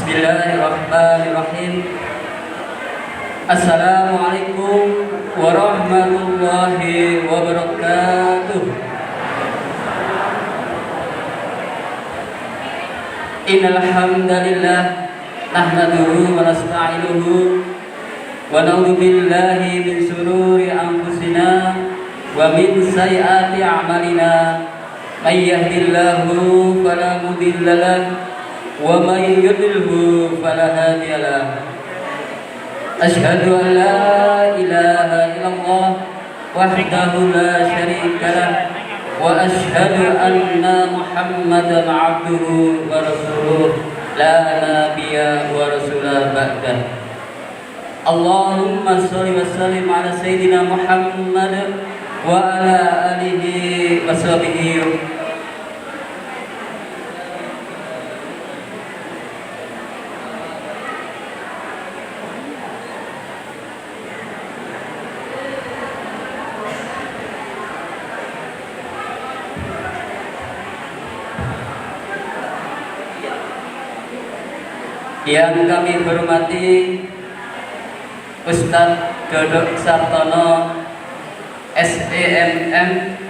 Bismillahirrahmanirrahim. Assalamualaikum warahmatullahi wabarakatuh. Innal hamdalillah nahmaduhu wa nasta'inuhu wa na'udzu billahi min shururi anfusina wa min sayyiati a'malina. May yahdihillahu fala mudilla lahu wa may yudlilhu fala hadiya lahu. Asyhadu an la ilaha illallah wahdahu la syarika lahu wa asyhadu anna Muhammadan abduhu wa rasuluh la nabiyya wa rasula ba'dah. Allahumma shalli wa sallim ala sayyidina Muhammad wa ala alihi wa sahbihi. Yang kami hormati Ustadz Dodok Sartono SEMM,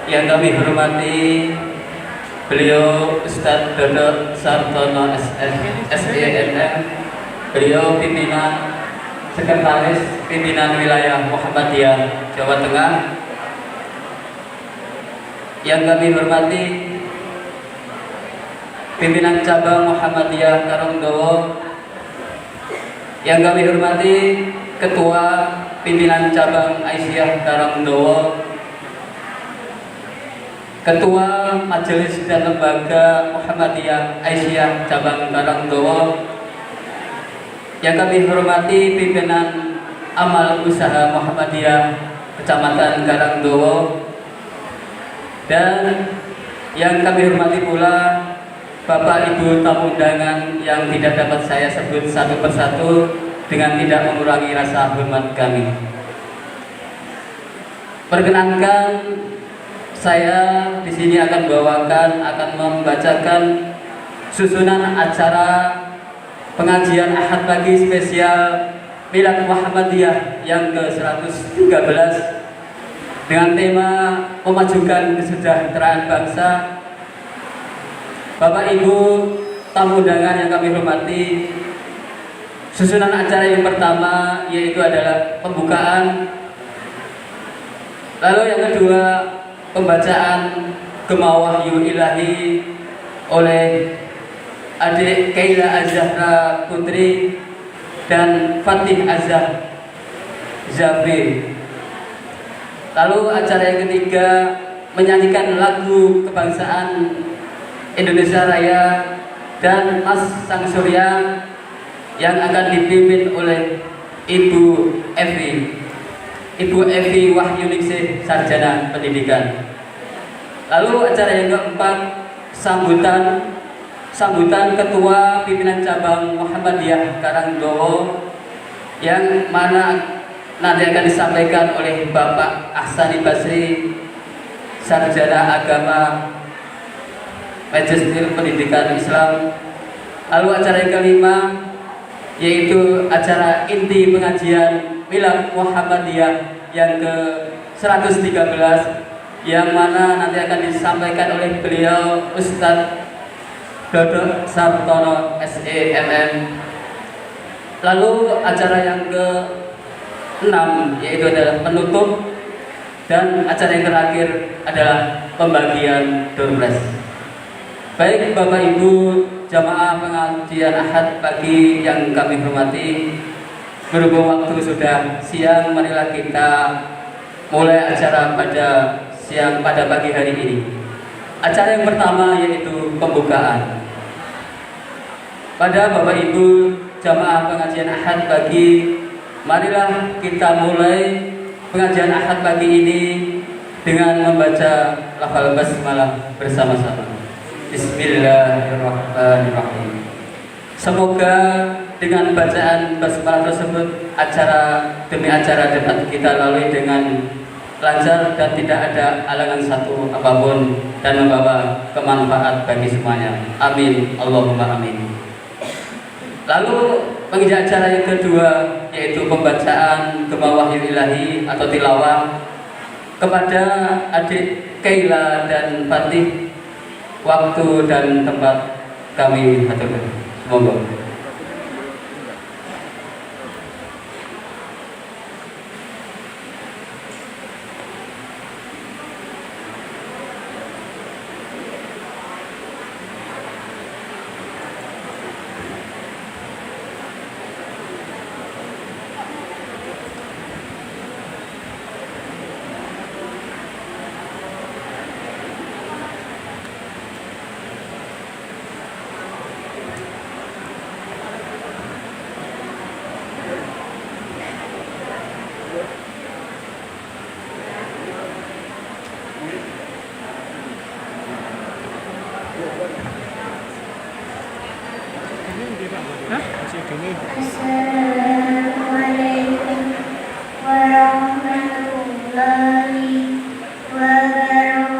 yang kami hormati beliau Ustadz Dodok Sartono SEMM, beliau pimpinan sekretaris pimpinan wilayah Muhammadiyah Jawa Tengah. Yang kami hormati pimpinan cabang Muhammadiyah Karangdowo. Yang kami hormati ketua pimpinan cabang Aisyah Karangdowo, Ketua Majelis dan Lembaga Muhammadiyah Aisyah Cabang Karangdowo. Yang kami hormati pimpinan Amal Usaha Muhammadiyah Kecamatan Karangdowo. Dan yang kami hormati pula Bapak Ibu tamu undangan yang tidak dapat saya sebut satu persatu dengan tidak mengurangi rasa hormat kami. Perkenankan, saya di sini akan membacakan susunan acara pengajian Ahad pagi spesial Milad Muhammadiyah yang ke-113 dengan tema memajukan kesejahteraan bangsa. Bapak Ibu tamu undangan yang kami hormati, susunan acara yang pertama yaitu adalah pembukaan, lalu yang kedua pembacaan Gema Wahyu Ilahi oleh adik Kaila Az-Zahra Putri dan Fatih Az-Zafir. Lalu acara yang ketiga menyanyikan lagu kebangsaan Indonesia Raya dan Mas Sang Surya yang akan dipimpin oleh Ibu Evi Wahyuningsih, Sarjana Pendidikan. Lalu acara yang keempat sambutan Ketua Pimpinan Cabang Muhammadiyah Karangdowo yang mana nanti akan disampaikan oleh Bapak Ahsani Basri, Sarjana Agama Majelis Pendidikan Islam. Lalu acara yang kelima yaitu acara inti pengajian Milad Muhammadiyah yang ke-113 yang mana nanti akan disampaikan oleh beliau Ustadz Dodok Sartono SEMM. Lalu acara yang 6 yaitu adalah penutup, dan acara yang terakhir adalah pembagian door prize. Baik Bapak Ibu jamaah pengajian Ahad pagi yang kami hormati, berhubung waktu sudah siang, marilah kita mulai acara pada pagi hari ini. Acara yang pertama yaitu pembukaan. Pada Bapak Ibu jamaah pengajian Ahad pagi, marilah kita mulai pengajian Ahad pagi ini dengan membaca lafal basmalah bersama-sama. Bismillahirrahmanirrahim. Semoga dengan bacaan basmalah tersebut acara demi acara dapat kita lalui dengan lancar dan tidak ada halangan satu apapun dan membawa kemanfaat bagi semuanya. Amin. Allahumma amin. Lalu menginjak acara yang kedua yaitu pembacaan Gema Wahyu Ilahi atau tilawah. Kepada adik Kaila dan Fatih, waktu dan tempat kami aturkan. Semoga. Assalamualaikum warahmatullahi wabarakatuh.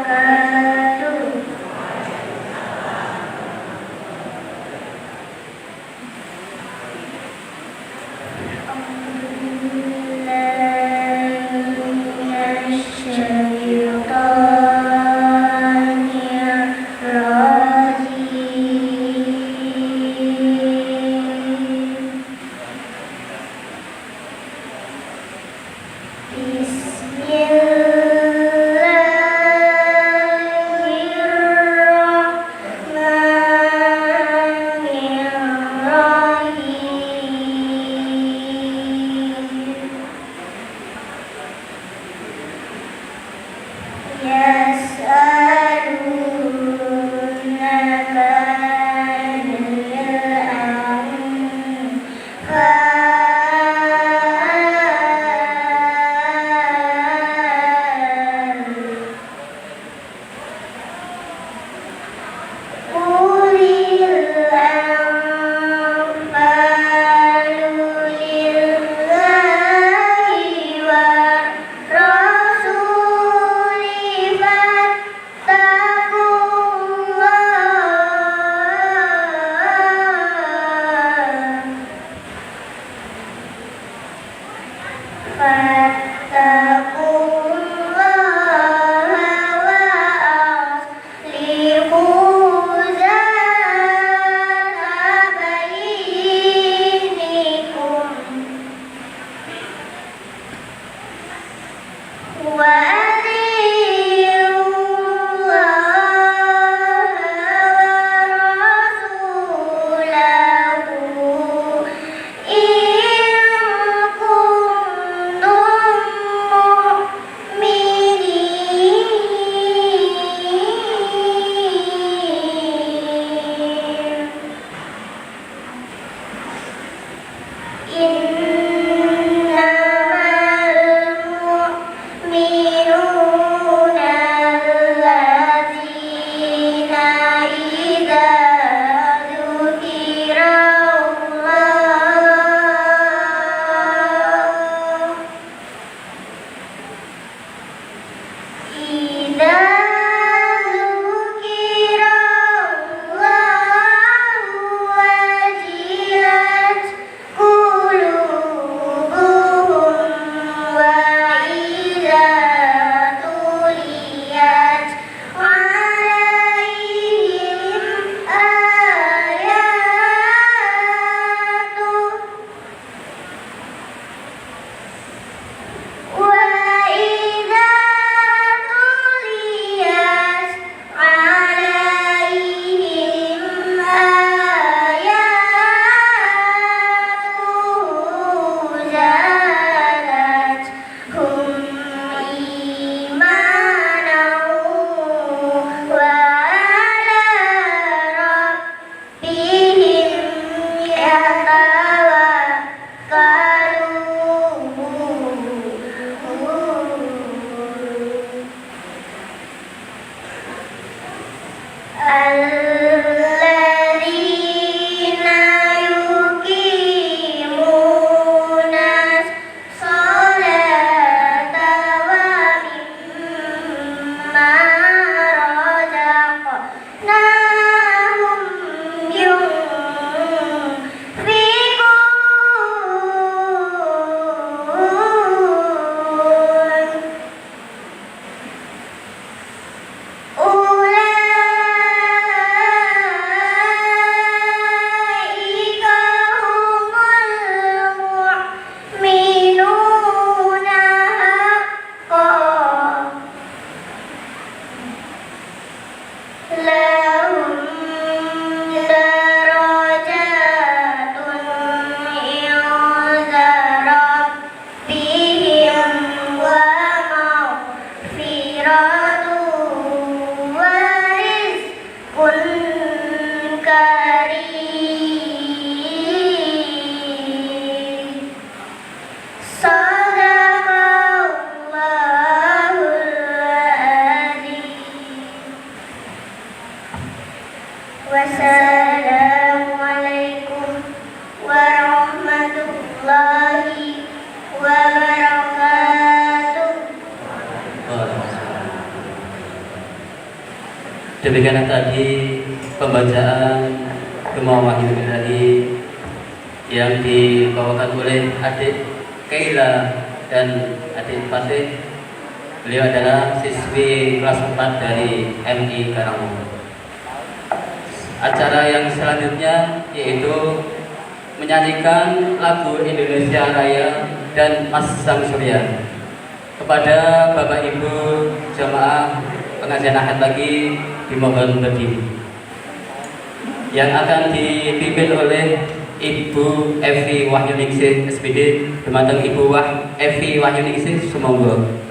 Demikianlah tadi pembacaan Gema Wahyu Ilahi yang dibawakan oleh adik Keila dan adik Fatih. Beliau adalah siswi kelas 4 dari MI Karangmangu. Acara yang selanjutnya yaitu menyanyikan lagu Indonesia Raya dan Mas Sang Surya. Kepada Bapak Ibu jamaah pengajian ahad lagi dimohon berdiri. Yang akan dipimpin oleh Ibu Evi Wahyuningsih SPD, Dumateng Ibu Evi Wahyuningsih, sumangga.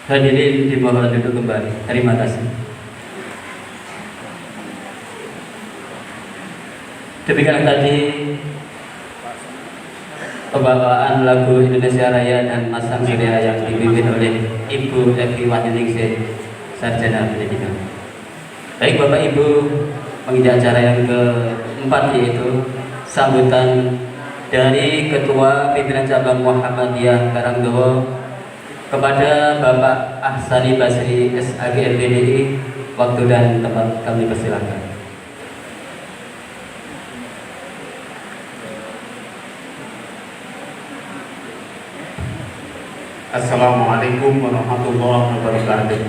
Hadirin dimohon duduk kembali. Terima kasih. Demikian tadi pembawaan lagu Indonesia Raya dan Masang Surya yang dipimpin oleh Ibu Evi Wahyuningsih, Sarjana Pendidikan. Baik Bapak Ibu, menginjak acara yang keempat yaitu sambutan dari Ketua Pimpinan Cabang Muhammadiyah Karangdowo kepada Bapak Ahsani Basri SAG LPDI. Waktu dan tempat kami persilakan. Assalamualaikum warahmatullahi wabarakatuh.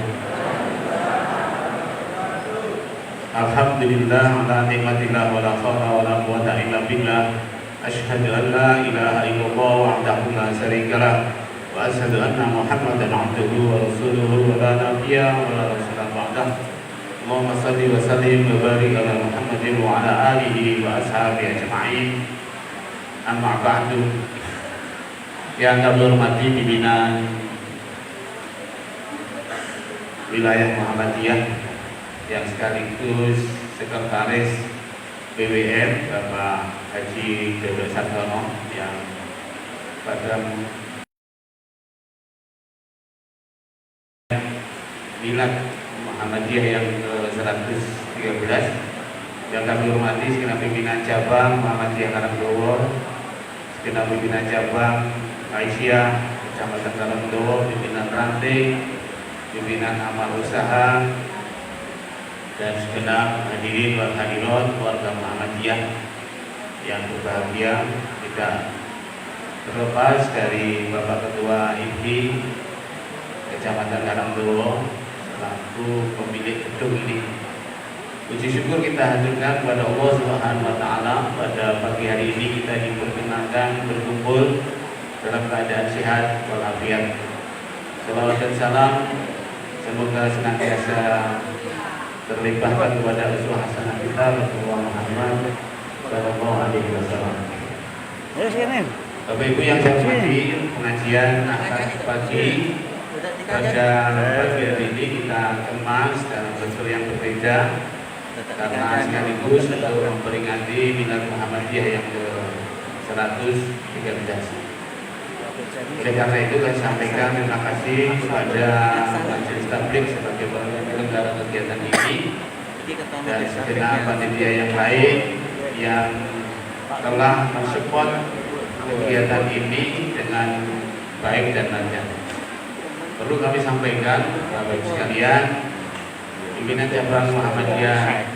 Alhamdulillah ala nikmatillah wa la haula wa la quwwata illa billah. Asyhadu an la ilaha illallah wahdahu la syarikalah wa asyhadu anna Muhammadan abduhu wa rasuluhu wa la nabiyya wa la rasula ba'dah. Allahumma shalli wa sallim wa barik ala Muhammadin wa ala alihi wa ashabihi ajma'in. Amma ba'du. Yang kami hormati pimpinan wilayah Muhammadiyah yang sekaligus sekretaris BWM Bapak Haji Dodo Sartono yang pada milad Muhammadiyah yang ke-113, yang kami hormati segenap pimpinan cabang Muhammadiyah Karangdowo, segenap pimpinan cabang Aisyah Kecamatan Karangdowo, pimpinan ranting, pimpinan amal usaha, dan segenap hadirin wal hadirat keluarga Muhammadiyah yang berbahagia. Tidak terlepas dari Bapak Ketua IPI Kecamatan Karangdowo selaku pemilik gedung ini. Puji syukur kita haturkan kepada Allah Subhanahu wa taala pada pagi hari ini kita diperkenankan berkumpul dalam keadaan sehat walafiat. Salawat dan salam semoga senantiasa terlimpahkan kepada uswah hasanah kita Rasulullah Muhammad sallallahu alaihi wasallam. Bapak Ibu yang saya hormati, pengajian akan pagi pada pagi hari ini kita kemas dalam bentuk yang berbeda karena sekaligus untuk memperingati milad Muhammadiyah yang ke-113. Oleh karena itu saya sampaikan terima kasih kepada Majelis Tabligh sebagai penyelenggara kegiatan ini dan segenap panitia yang lain yang telah mensupport kegiatan ini dengan baik dan lancar. Perlu kami sampaikan Bapak Ibu sekalian, pimpinan cabang Muhammadiyah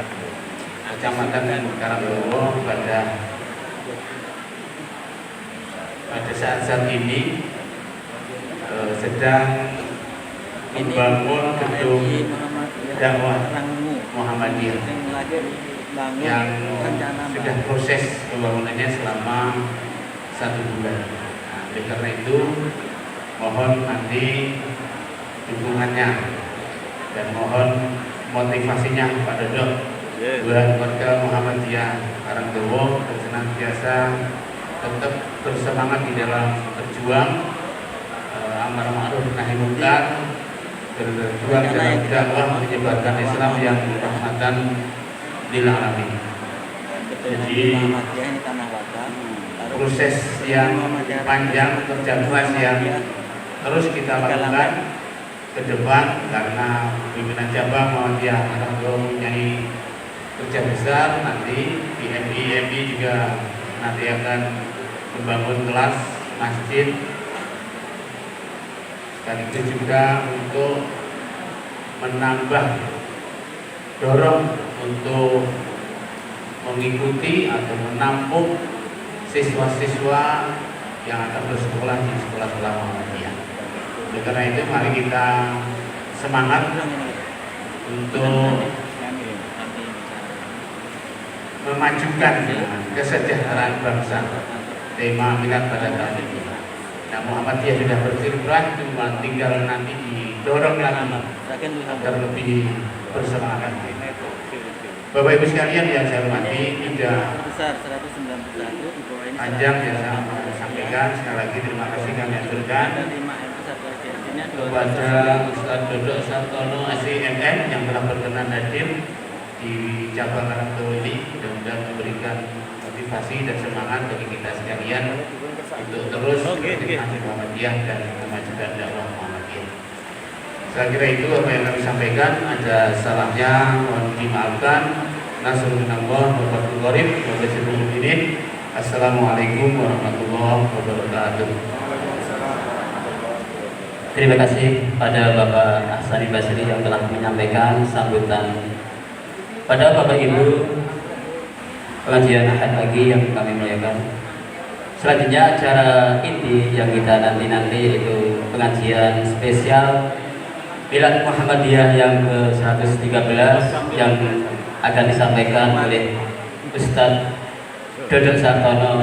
Kecamatan Karangdowo pada saat ini sedang membangun gedung dakwah Muhammadiyah yang sudah proses pembangunannya selama 1 bulan. Nah, oleh karena itu mohon nanti dukungannya dan mohon motivasinya Pak Dodo buat warga Muhammadiyah Karangdowo untuk senantiasa tetap bersemangat di dalam berjuang amar ma'ruf nahi munkar, berjuang dalam dakwah menyebarkan Islam yang rahmatan lil alamin. Jadi proses yang panjang, kerja keras yang terus kita lakukan ke depan karena pimpinan cabang Muhammadiyah Karangdowo mempunyai kerja besar. Nanti di MI juga nanti akan membangun kelas masjid, sekaligus juga untuk menambah dorong untuk mengikuti atau menampung siswa-siswa yang akan bersekolah di sekolah-sekolah Muhammadiyah. Oleh karena itu mari kita semangat untuk memajukan kesejahteraan bangsa. Tema milad pada tahun ini. Nah, Muhammadiyah sudah berkiprah, cuma tinggal nanti didorong lagi agar lebih bersemangat. Bapak Ibu sekalian yang saya hormati, tidak panjang yang saya sampaikan. Sekali lagi terima kasih kami aturkan. kepada Ustadz Dodo Sartono SIMM yang telah berkenan hadir di cabang Karangtoro ini, mudah-mudahan memberikan motivasi dan semangat bagi kita sekalian untuk terus dengan Muhammadiyah dan kemajuan dakwah Muhammadiyah. Saya kira itu apa yang kami sampaikan. Ada salahnya mohon dimaafkan. Nasrullah wabarakatuh. Assalamualaikum warahmatullahi wabarakatuh. Terima kasih pada Bapak Ahsani Basri yang telah menyampaikan sambutan. Pada Bapak Ibu pengajian Ahad pagi yang kami muliakan. Selanjutnya acara inti yang kita nanti yaitu pengajian spesial Milad Muhammadiyah yang ke-113 yang akan disampaikan oleh Ustadz Dodo Sartono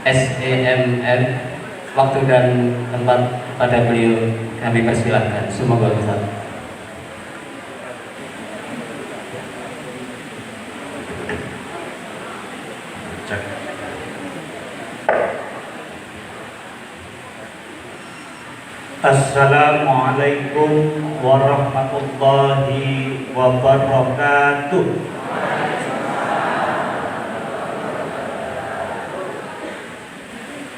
SEMM. Waktu dan tempat pada beliau kami persilahkan. Semoga Ustaz. Assalamualaikum warahmatullahi wabarakatuh.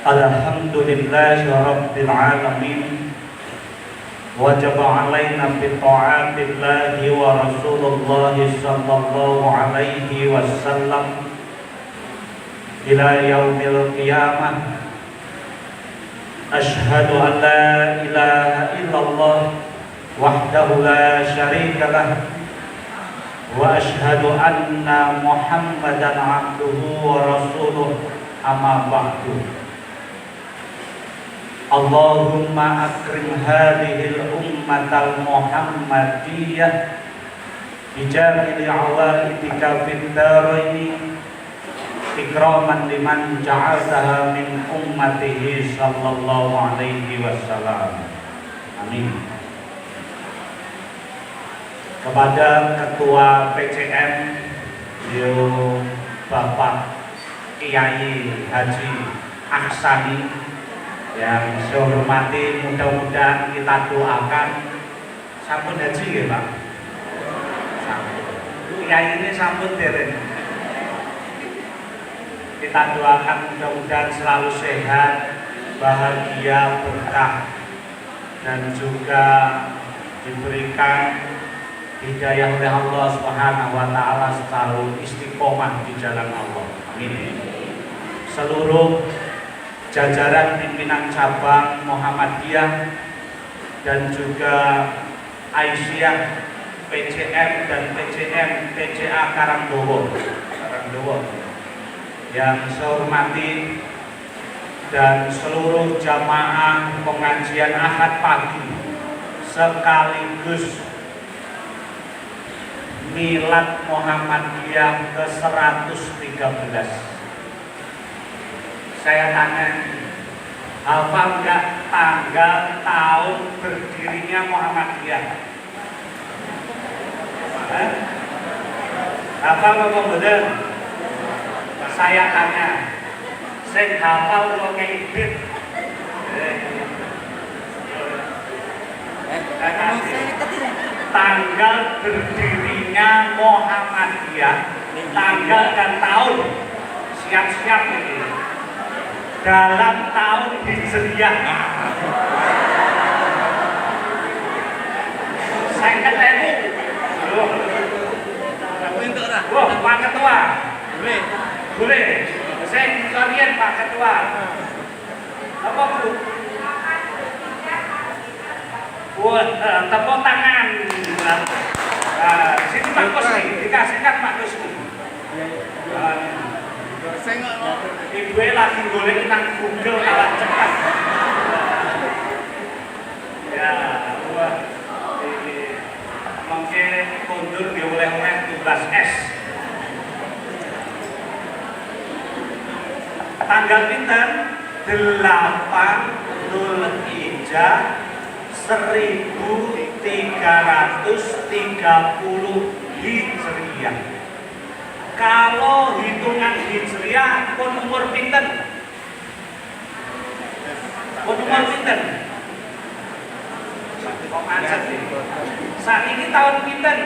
Alhamdulillahi rabbil alamin. Wajib alaina bi ta'atillahi wa Rasulullah sallallahu alaihi wasallam ila yaumil qiyamah. Ashhadu an la ilaha illallah wahdahu la syarika lah wa ashhadu anna Muhammadan abduhu wa rasuluh, amma ba'du. Allahumma akrim hadhil ummatal muhammadiyah bijamil awaidika fid daraini ikraman liman ja'altaha min ummatihi sallallahu alaihi wasallam. Amin. Kepada Ketua PCM Bapak Kiai Haji Ahsani yang saya hormati, mudah-mudahan kita doakan. Sampun haji ya Pak? Sampun. Kiai ini sampun dereng. Kita doakan mudah-mudahan selalu sehat, bahagia, berkah, dan juga diberikan hidayah oleh Allah Subhanahu wa taala, selalu istiqomah di jalan Allah. Amin. Seluruh jajaran pimpinan cabang Muhammadiyah dan juga Aisyah PCM dan PCM PCA Karangdowo yang saya hormati, dan seluruh jamaah pengajian Ahad pagi sekaligus Milad Muhammadiyah ke-113. Saya tanya, hafal nggak tanggal tahun berdirinya Muhammadiyah? Hafal apa bener? Saya tanya, sing hafal kok kayak ibit? Tanggal berdirinya Muhammadiyah, tanggal dan tahun, siap-siap ini. Dalam tahun Hijriah. Saya ketemu. Wah, Pak Ketua. Boleh. Saya kalian Pak Ketua. Apa Bu? Buat tepuk tangan. Sini Pak Kusni, dikasihkan Pak Kusni. Ibu lagi golek nang Google kalah cepat. Ya, wah. Mungkin kondur dia oleh-oleh 12S. Tanggal pinten? 8 Dzulhijjah 1330 Hijriah. Kalau hitungan Hijriah pun umur pinten? Pun umur pinten? Kok macet nih? Saat ini tahun pinten?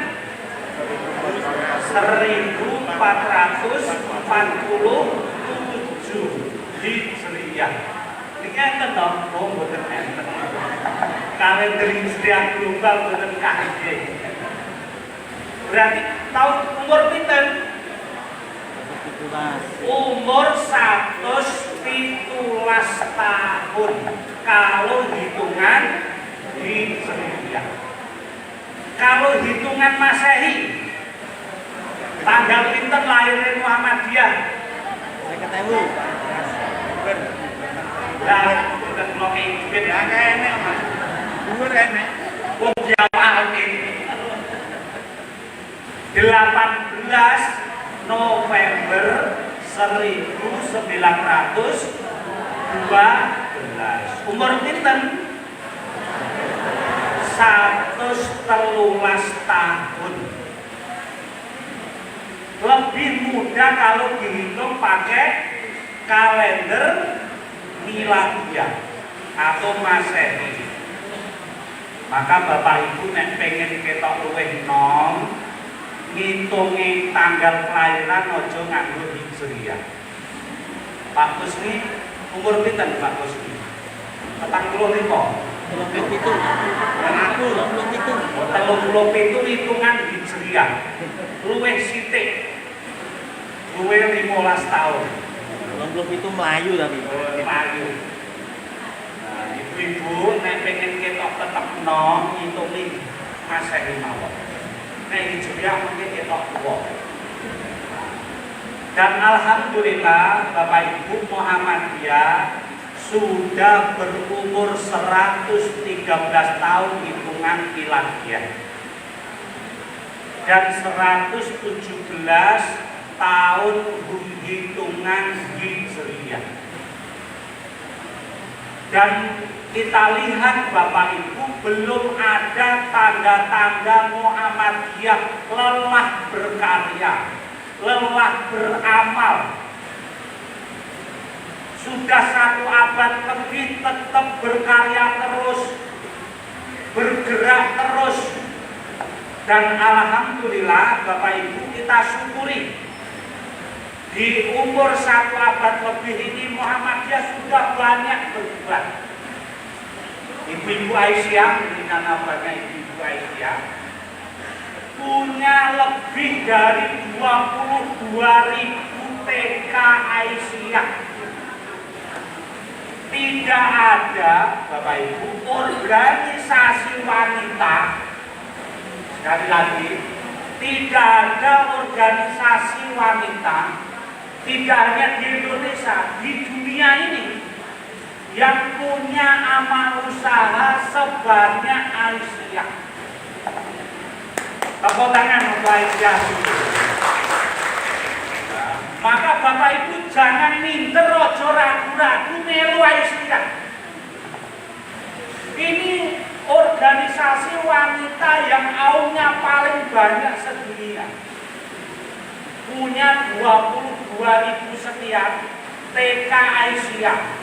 1447 Hijriah. Ini enten toh? Oh, mboten enten. Kalender Hijriah global mboten kae. Berarti tahun umur pinten? Umur 117 tahun kalau hitungan Hijriah. Kalau hitungan Masehi, tanggal pinten lahirnya Muhammadiyah? 50.000. Lah, kita mau ikut ya kayaknya Mas. Dhuwur enek. Wong jamaah ini 18 November 1912. Umur pinten? 113 tahun. Lebih mudah kalau dihitung pakai kalender Miladiyah atau Masehi. Maka Bapak Ibu nek pengen ketok luwih nom, ngitungi tanggal kelahiran aja nganggo Hijriah. Pak Kusni umur pinten Pak Kusni? 45. 37. Aku 37 hitungan Hijriah. Luwih sithik. Luwih 15 tahun. 37 Melayu tapi. Melayu. Nah, ibu-ibu nek pengen ketok tetep nom ngitungi Masehi mawon. Nek Hijriah mungkin ketok tuwa. Dan alhamdulillah Bapak Ibu Muhammadiyah sudah berumur 113 tahun hitungan miladiyah dan 117 tahun hitungan hijriyah. Dan kita lihat Bapak Ibu belum ada tanda-tanda Muhammadiyah lelah berkarya, lelah beramal. Sudah 1 abad lebih tetap berkarya terus, bergerak terus. Dan alhamdulillah Bapak Ibu kita syukuri di umur 1 abad lebih ini Muhammadiyah sudah banyak berubah. Ibu-ibu Aisyah, ini namanya Ibu-ibu Aisyah, punya lebih dari 22.000 TK Aisyah. Tidak ada Bapak Ibu organisasi wanita, sekali lagi tidak ada organisasi wanita, tidak hanya di Indonesia, di dunia ini yang punya amal usaha sebanyak Aisyah. Tepuk tangan untuk Aisyah. Maka Bapak Ibu jangan minder, ojo ragu-ragu melu Aisyah. Ini organisasi wanita yang aunya paling banyak sedunia. Punya 22.000 sekian TK Aisyah.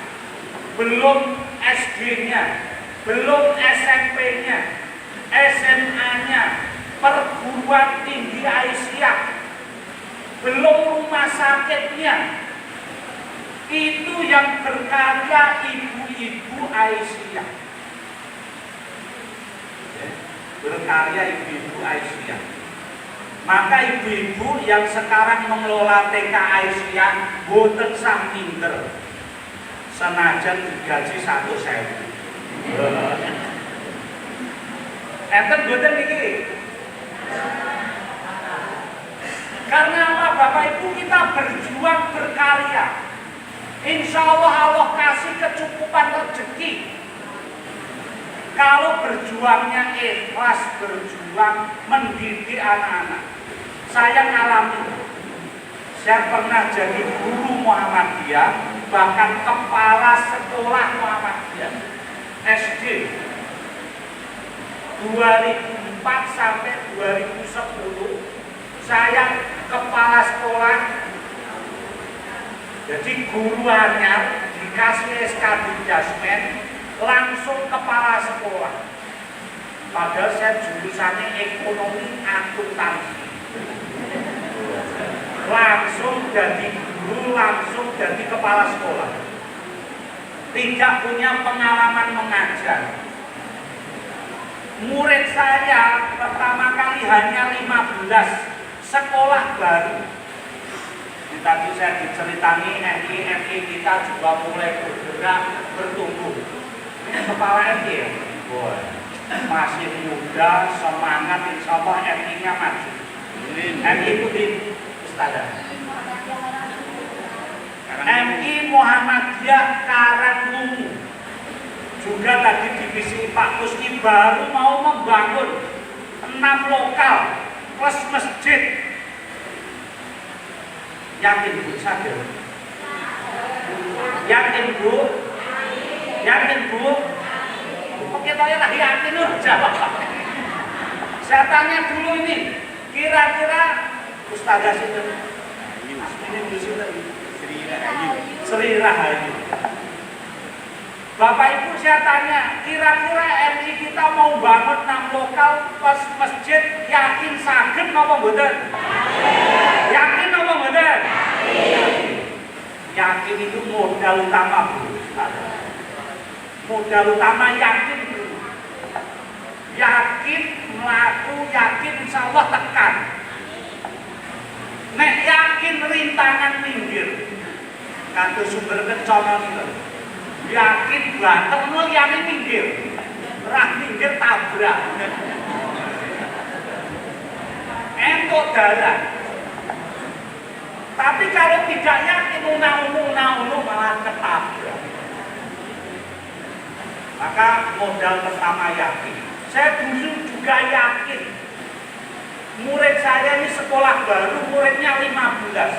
Belum SD-nya, belum SMP-nya, SMA-nya, perguruan tinggi Aisyah, belum rumah sakitnya. Itu yang berkarya ibu-ibu Aisyah. Berkarya ibu-ibu Aisyah. Maka ibu-ibu yang sekarang mengelola TK Aisyah boten sah minder. Senajan digaji 1.000. Enten boten iki. Karena apa Bapak Ibu kita berjuang berkarya. Insya Allah Allah kasih kecukupan rezeki. Kalau berjuangnya ikhlas, berjuang mendidik anak-anak. Saya ngalami. Saya pernah jadi guru Muhammadiyah, bahkan kepala sekolah Muhammadiyah SD 2004 sampai 2010 saya kepala sekolah. Jadi guru anyar dikasih SK Jasmen langsung kepala sekolah. Padahal saya jurusannya ekonomi akuntansi. Langsung jadi guru, langsung jadi kepala sekolah. Tidak punya pengalaman mengajar. Murid saya pertama kali hanya 15, sekolah baru. Tadi saya diceritani MI kita juga mulai bergerak, bertumbuh. Ini kepala MI ya? Masih muda, semangat, insya Allah MI-nya maju. MI itu di Ustadzah. MI Muhammadiyah Karangmungu. Juga tadi divisi Pak Kusni baru mau membangun 6 lokal plus masjid. Yakin Bu sadar? Yakin Bu? Yakin Bu? Oke, saya yakin loh jawab. Saya tanya dulu ini, kira-kira Ustazah Sinten ini Bu Sinten? Sri Rahayu. Bapak Ibu saya tanya, kira-kira MI kita mau bangun 6 lokal plus masjid, yakin saged napa mboten? Yakin napa mboten? Yakin itu modal utama Bu. Modal utama yakin Bu. Yakin melaku, yakin insya Allah tekan. Nek yakin rintangan minggir. Kata sumber keconon itu. Yakin banter mulyane minggir. Rah minggir tabrak. Entuk dalan. Tapi kalau tidak yakin una-unu malah ketabrak. Maka modal pertama yakin. Saya dulu juga yakin. Murid saya ini sekolah baru, muridnya 15.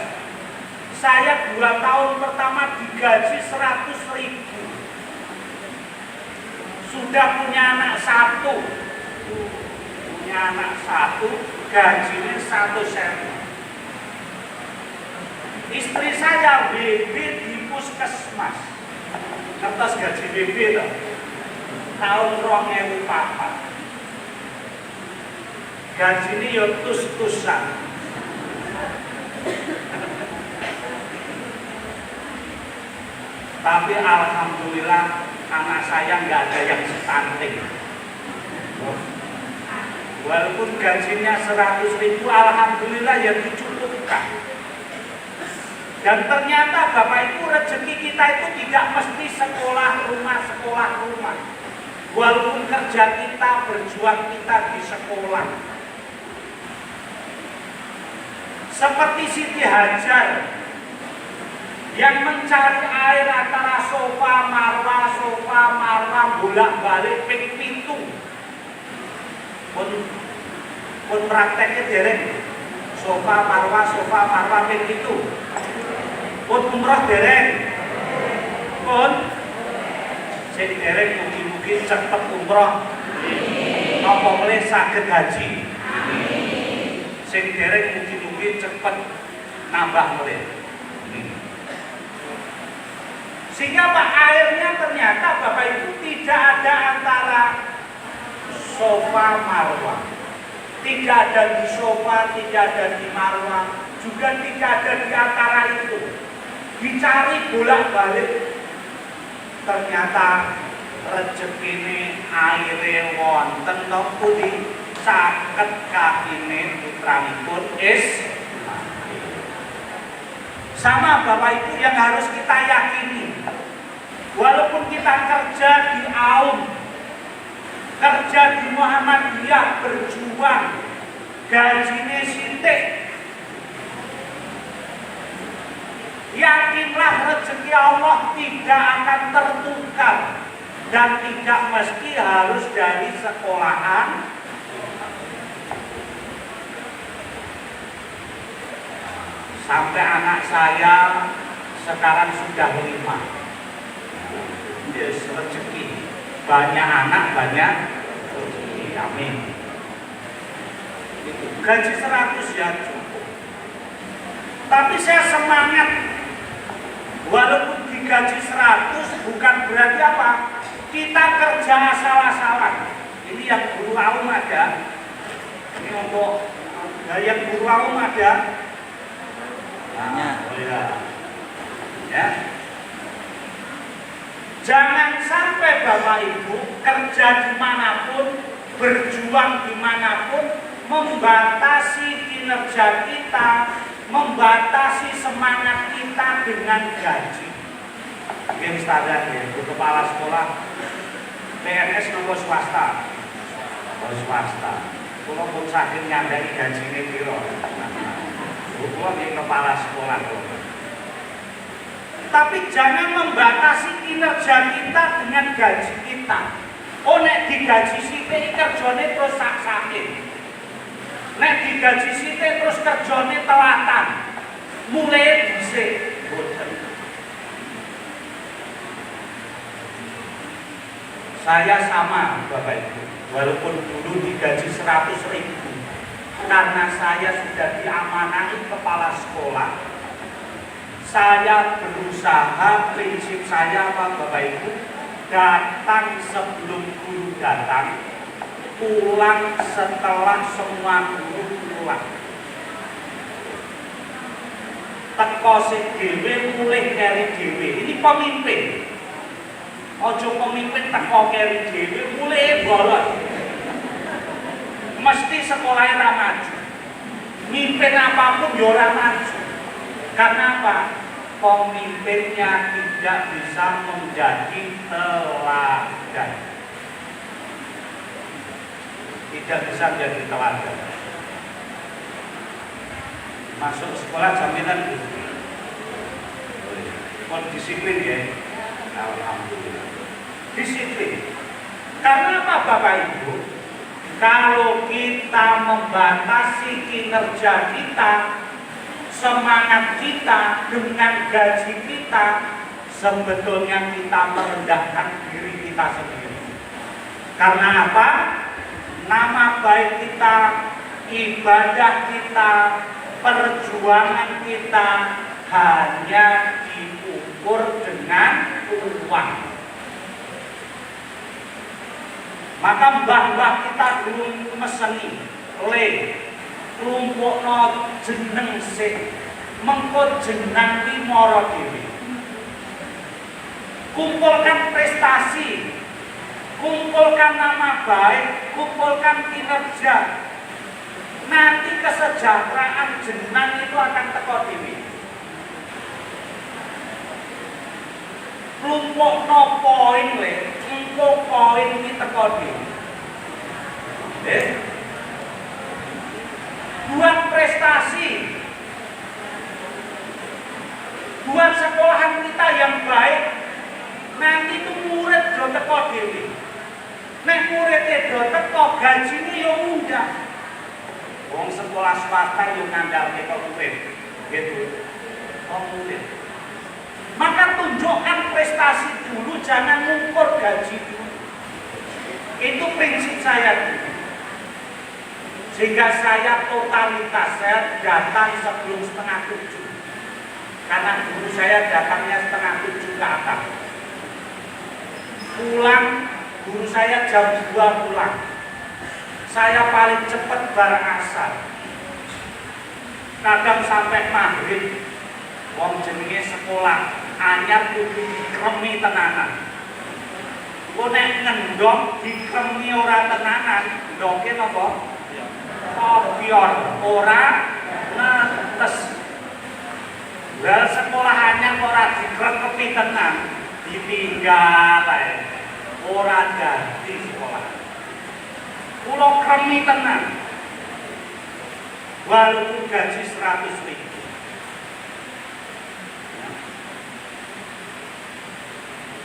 Saya 2 tahun pertama digaji 100.000. Sudah punya anak 1. Punya anak 1, gajinya 100.000. Istri saya BB di puskesmas. Kertas gaji BB loh. Tahun 2004. Gaji ini ya tus-tusan. Tapi alhamdulillah anak saya nggak ada yang stunting. Walaupun gajinya 100.000, alhamdulillah ya dicukupkan. Dan ternyata Bapak Ibu rezeki kita itu tidak mesti sekolah rumah. Walaupun kerja kita, berjuang kita di sekolah. Seperti Siti Hajar yang mencari air antara sofa marwah bolak-balik ping pintu. Pun prakteknya dereng sofa marwah ping pintu. Pun umrah dereng. Pun sing dereng mugi-mugi cepet umrah. Napa meneh saged haji. Sing dereng mugi-mugi cepet nambah meneh. Sehingga Pak airnya ternyata Bapak Ibu tidak ada antara sofa marwah. Tidak ada di sofa, tidak ada di marwah, juga tidak ada di antara itu. Dicari bolak-balik. Ternyata rezekine aire wonten napa pundi saged kakine putranipun sama Bapak Ibu yang harus kita yakini. Walaupun kita kerja di AUM, kerja di Muhammadiyah, berjuang, gajinya sintik, yakinlah rezeki Allah tidak akan tertukar dan tidak mesti harus dari sekolahan. Sampai anak saya sekarang sudah 5. Yes, rezeki. Banyak anak, banyak rezeki. Amin. Gaji 100 ya cukup. Tapi saya semangat. Walaupun digaji 100 bukan berarti apa? Kita kerja asal-asalan. Ini yang guru awam ada. Ini untuk yang guru awam ada. Banyak. Oh ya. Ya. Jangan sampai Bapak Ibu kerja dimanapun, berjuang dimanapun, membatasi kinerja kita, membatasi semangat kita dengan gaji. Mungkin standar ya, kepala sekolah PNS nopo swasta, swasta. Kalau pun sakit nyandai gaji ini piro, kalau yang kepala sekolah. Tapi jangan membatasi kinerja kita dengan gaji kita. Oh, nek digaji sithik kerjane terus sak-sakit. Nek digaji sithik terus kerjane telatan. Mulai dhisik boten. Saya sama Bapak Ibu, walaupun dulu digaji 100.000, karena saya sudah diamanai kepala sekolah, saya berusaha, prinsip saya Bapak Ibu, datang sebelum guru datang, pulang setelah semua guru pulang. Teko sing dhewe mulih keri dhewe. Ini pemimpin. Ojo pemimpin teko keri dhewe mulih bolot. Mesti sekolahnya ra maju. Mimpin apapun ya ora maju. Karena apa? Pemimpinnya tidak bisa menjadi teladan. Tidak bisa menjadi teladan. Masuk sekolah jaminan disiplin ya. Alhamdulillah. Disiplin. Karena apa Bapak Ibu? Kalau kita membatasi kinerja kita, semangat kita dengan gaji kita, sebetulnya kita merendahkan diri kita sendiri. Karena apa? Nama baik kita, ibadah kita, perjuangan kita hanya diukur dengan uang. Maka mbah-mbah kita dulu meseni le klumpukno jeneng sik mengko jeneng ki mara dhewe. Kumpulkan prestasi, kumpulkan nama baik, kumpulkan kinerja. Nanti kesejahteraan jeneng itu akan teko dhewe. Klumpukno poin le, engko poin iki teko dhewe. Buat prestasi, buat sekolahan kita yang baik, nanti itu murid do teko dhewe. Nek murid do teko gajine yo munggah. Wong sekolah swasta yo ngandalke kok murid. Gitu. Oh murid. Maka tunjukkan prestasi dulu, jangan ngukur gaji dulu. Itu prinsip saya dulu. Sehingga saya totalitas, saya datang sebelum 6:30. Karena guru saya datangnya 6:30 ke atas. Pulang, guru saya jam 2 pulang. Saya paling cepat bareng asar. Kadang sampai maghrib. Wong jenenge sekolah anyar kudu dikremi tenanan. Kok nek ngendong dikremi ora tenanan, ndoke napa? Kopior ora netes. Lah sekolahannya ora dikrepi tenan, ditinggal ae. Ora dadi sekolah. Kula kremi tenan. Walaupun gaji 100.000.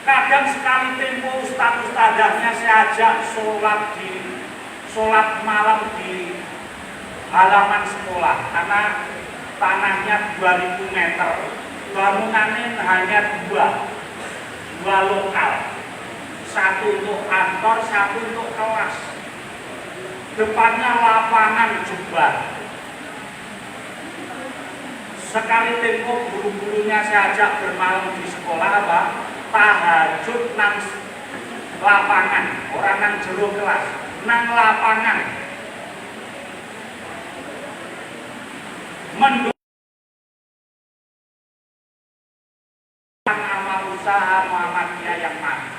Kadang sekali tempo ustadz-ustadzahnya saya ajak sholat malam di halaman sekolah karena tanahnya 2000 meter, bangunannya hanya dua lokal, satu untuk kantor, satu untuk kelas, depannya lapangan jebak. Sekali tempo guru-gurunya saya ajak bermalam di sekolah tahajud nang lapangan, orang nang jero kelas. nang lapangan mendukung amal usaha Muhammadiyah yang maju.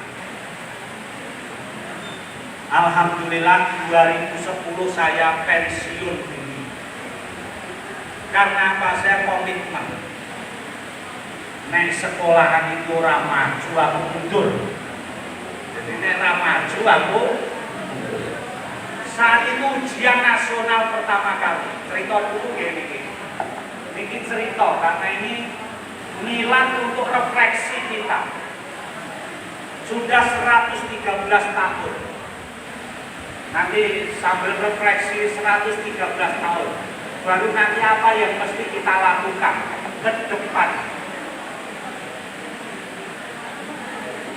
Alhamdulillah 2010 saya pensiun dini. Karena apa? Saya komitmen nek sekolahan itu ora maju aku mundur. Jadi nek ora maju aku mundur. Saat itu ujian nasional pertama kali. Cerita dulu ya ini cerita karena ini nilan untuk refleksi kita. Sudah 113 tahun. Nanti sambil refleksi 113 tahun. Baru nanti apa yang mesti kita lakukan ke depan.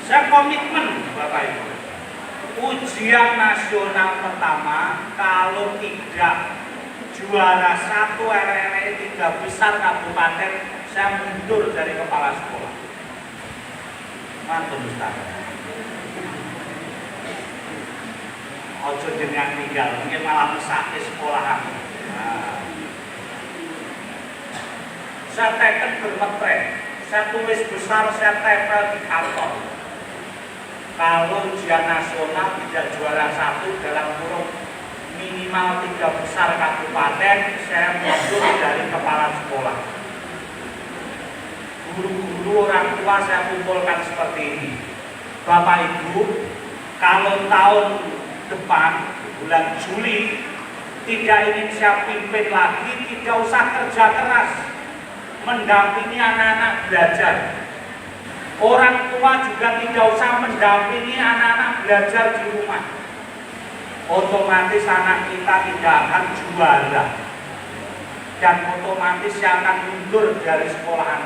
Saya komitmen Bapak Ibu. Ujian nasional pertama kalau tidak juara 1 RRE 3 besar kabupaten, saya mundur dari kepala sekolah. Mantap Ustaz. Ojo dengan tinggal, mungkin malah mesake sekolahan. Nah. Saya teken bermetre, saya tulis besar, saya tempel di kantor. Kalau ujian nasional tidak juara 1 dalam kurung minimal 3 besar kabupaten, saya mundur dari kepala sekolah. Guru-guru orang tua saya kumpulkan seperti ini. Bapak Ibu, kalau tahun depan bulan Juli tidak ingin saya pimpin lagi, tidak usah kerja keras mendampingi anak-anak belajar. Orang tua juga tidak usah mendampingi anak-anak belajar di rumah. Otomatis anak kita tidak akan juara dan otomatis saya akan mundur dari sekolahan,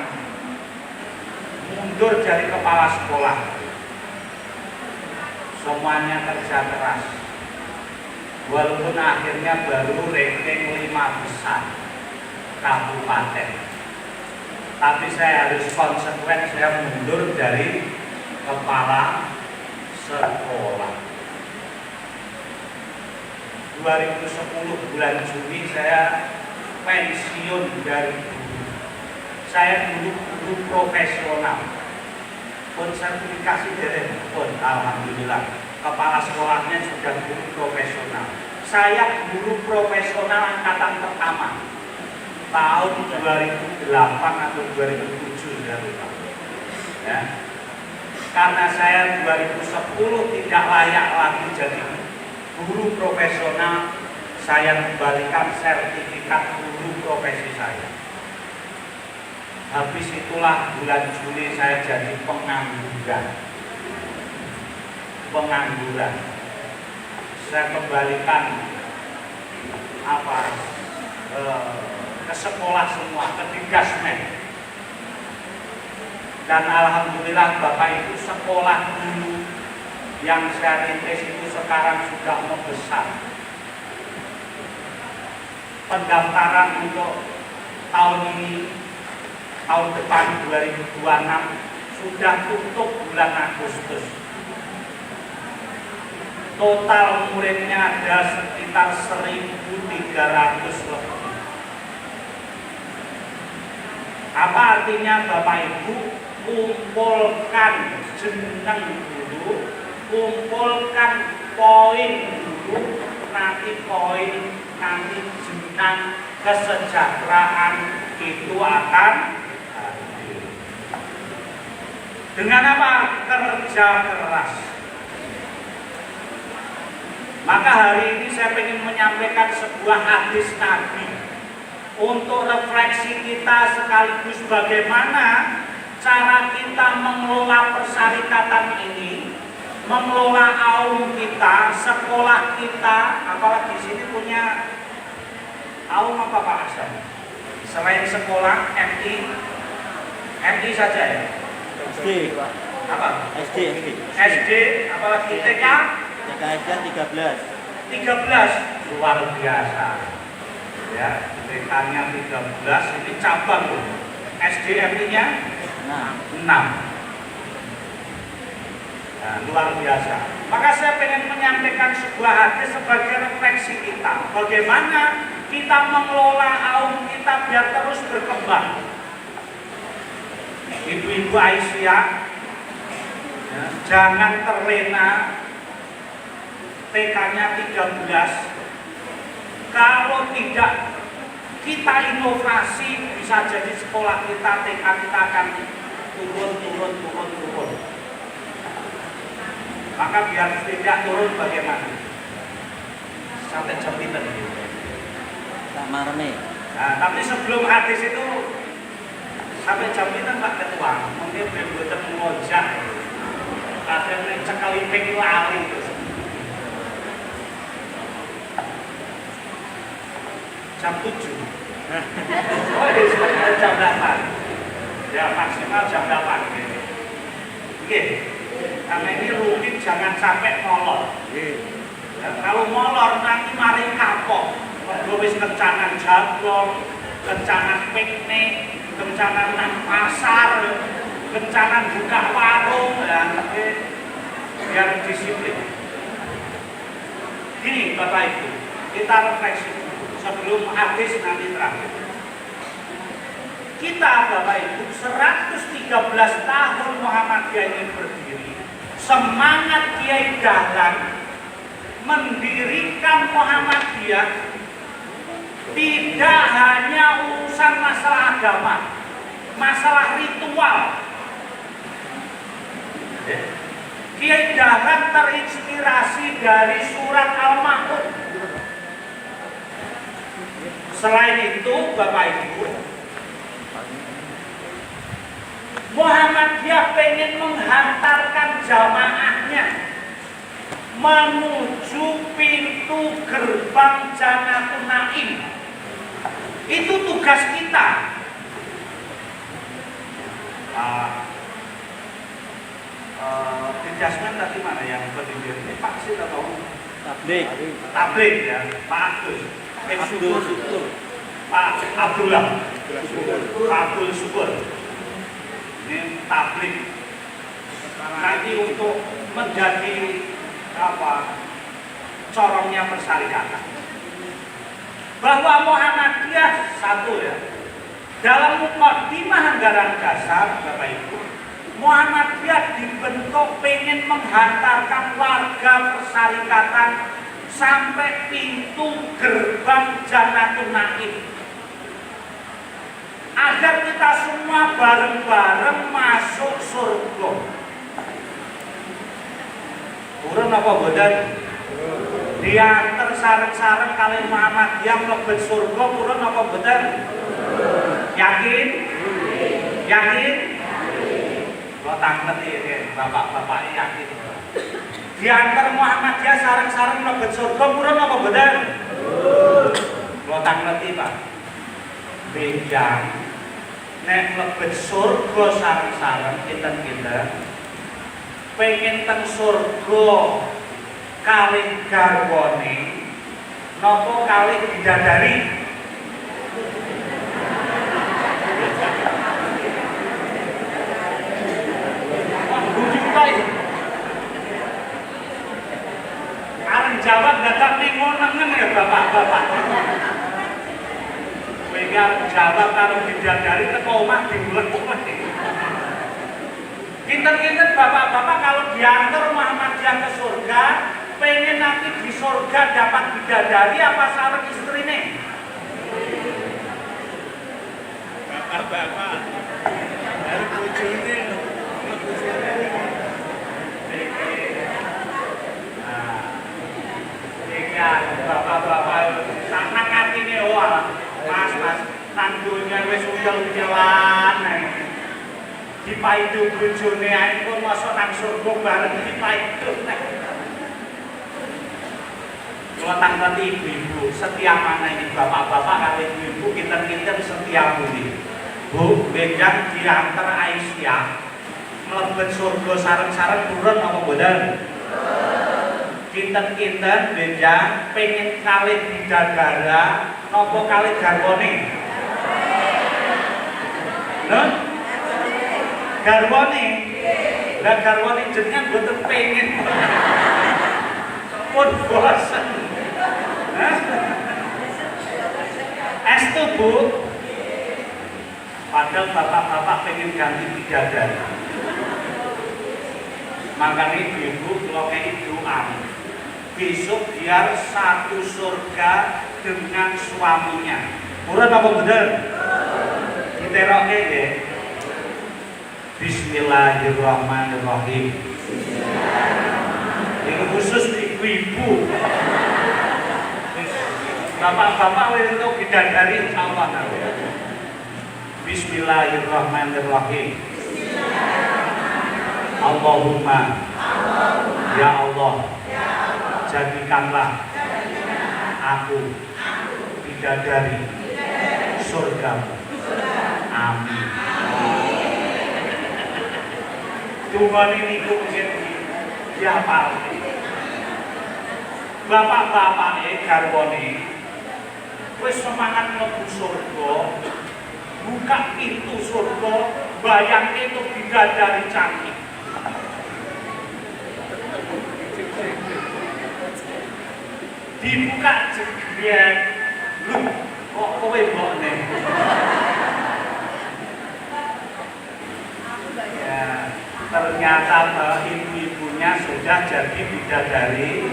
mundur dari kepala sekolah. Semuanya kerja keras. Walaupun akhirnya baru ranking 5 besar kabupaten, tapi saya harus konsekuen, saya mundur dari kepala sekolah. 2010 bulan Juni saya pensiun dari guru. Saya dulu guru profesional, pun sertifikasi dari pun alhamdulillah kepala sekolahnya sudah guru profesional. Saya guru profesional angkatan pertama tahun 2008 atau 2007 ya lupa. Ya. Karena saya 2010 tidak layak lagi jadi guru profesional, saya kembalikan sertifikat guru profesi saya. Habis itulah bulan Juli saya jadi pengangguran. Saya kembalikan ke sekolah semua, ke Digasmen. Dan alhamdulillah Bapak Ibu, sekolah dulu yang saya rintis itu sekarang sudah membesar. Pendaftaran untuk tahun ini, tahun depan 2026 sudah tutup bulan Agustus. Total muridnya ada sekitar 1.300 lebih. Apa artinya Bapak Ibu? Kumpulkan jeneng dulu, kumpulkan poin dulu, nanti poin, nanti jenang, kesejahteraan itu akan hadir. Dengan apa? Kerja keras. Maka hari ini saya ingin menyampaikan sebuah hadis Nabi untuk refleksi kita sekaligus bagaimana cara kita mengelola persyarikatan ini, mengelola aum kita, sekolah kita, apalagi di sini punya aum apa Pak Hasan? Selain sekolah, MI saja ya? SD. Apa? SD, apalagi TK? TK 13. 13, luar biasa. Ya, TK-nya 13, ini cabang loh. SDM-nya 6. Nah, luar biasa. Maka saya ingin menyampaikan sebuah hadis sebagai refleksi kita. Bagaimana kita mengelola aum kita biar terus berkembang. Ibu-ibu Aisyah, ya, jangan terlena. TK-nya 13. Kalau tidak kita inovasi, bisa jadi sekolah kita, TK kita akan turun. Maka biar tidak turun bagaimana? Sampai jam itu. Tak marne. Nah, tapi sebelum hadis itu sampai jam itu Pak Ketua, mungkin benar-benar mengojak. Kadang cekali ping lari terus. Jam 7. Oh, ini jam 8. Ya maksimal jam 8. Oke. Karena ini rutin jangan sampai molor. Ya, kalau molor nanti mari kapok. Wis kencanan jablon, kencanan piknik, kencanan nang pasar, kencanan buka warung, ya, biar disiplin. Gini Bapak Ibu, kita refleksi sebelum habis nanti terakhir. Kita Bapak Ibu 113 tahun Muhammadiyah ini berdiri, semangat Kiai Dahlan mendirikan Muhammadiyah tidak hanya urusan masalah agama, masalah ritual. Kiai Dahlan terinspirasi dari surat Al-Ma'un. Selain itu, Bapak Ibu, Muhammadiyah pengen menghantarkan jamaahnya menuju pintu gerbang Jannatul Naim. Itu tugas kita. Jasman tadi mana yang berdiri? Ini Pak Sid atau Tablik ya, Pak Agus. Pak Abdullah. Pak Abdul Syukur. Ini tablik. Nanti untuk menjadi corongnya persyarikatan. Bahwa Muhammadiyah satu ya. Dalam mukadimah anggaran dasar Bapak Ibu, Muhammadiyah dibentuk pengen menghantarkan warga persyarikatan sampai pintu gerbang Jannatul Naim. Agar kita semua bareng-bareng masuk surga. Urun apa bodan? Diantar sareng-sareng kali Muhammadiyah mlebet surga, urun apa bodan? Yakin? Yakin? Lo tanglet iki, bapak-bapak yakin. Diantar Muhammadiyah sareng-sareng mlebet surga, urun apa bodan? Lo tanglet iki, Pak. Bejang nek mlebet surga sareng-sareng kita pengen teng surga kalih garwane napa kalih bidadari? Areng jawab dadak nengen ya bapak-bapak. Sehingga jawab kalau bidadari teko omah dibulet omah. Kinten-kinten bapak-bapak kalau diantar Muhammadiyah ke surga, pengen nanti di surga dapat bidadari apa sareng istrine? Bapak-bapak dari bojone. Bapak-bapak sangat atine Mas tangguhnya wis uyel-uyelan dipaidu bojone ae kok mosok nang surga bareng dipaidu nek. Kula tanglet ibu-ibu, setia mana ini bapak-bapak kali ibu-ibu kinten-kinten setia budi. Bu, bejang diantar Aisyah mlebet surga sareng-sareng turun apa boten? Kinten-kinten bejang pengen kalih bidadara napa kalih garwane? Lho? Garwane? Lah garwane jenengan mboten pengen. Pun bosen. Hah? Estu Bu. Padahal bapak-bapak pengen ganti bidadari. Makanya ibu kalau kayak doa besok biar satu surga dengan suaminya. Murah apa bener? Diteroke ya. Bismillahirrahmanirrahim. Ini khusus ibu-ibu. Bapak-bapak untuk bidadari insyaallah. Bismillahirrahmanirrahim. Allahumma ya Allah jadikanlah aku bidadari surgamu. Amin. Tuhan ini mungkin dihafal. Bapak-bapak garwane wis semangat mlebu surga, buka pintu surga, bayang itu bidadari cantik. Dibuka jegret, lu kok kowe mbokne? Ya, ternyata ibu-ibunya sudah jadi bidadari.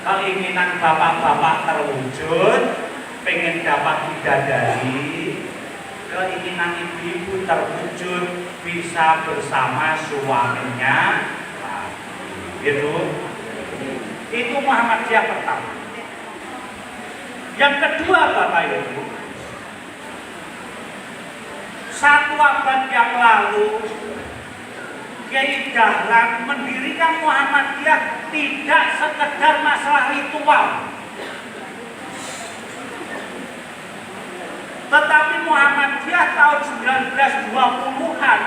Keinginan bapak-bapak terwujud, pengen dapat bidadari. Keinginan ibu-ibu terwujud, bisa bersama suaminya. Nah, gitu. Itu Muhammadiyah pertama. Yang kedua Bapak Ibu, satu abad yang lalu Kiai Dahlan mendirikan Muhammadiyah tidak sekedar masalah ritual, tetapi Muhammadiyah tahun 1920-an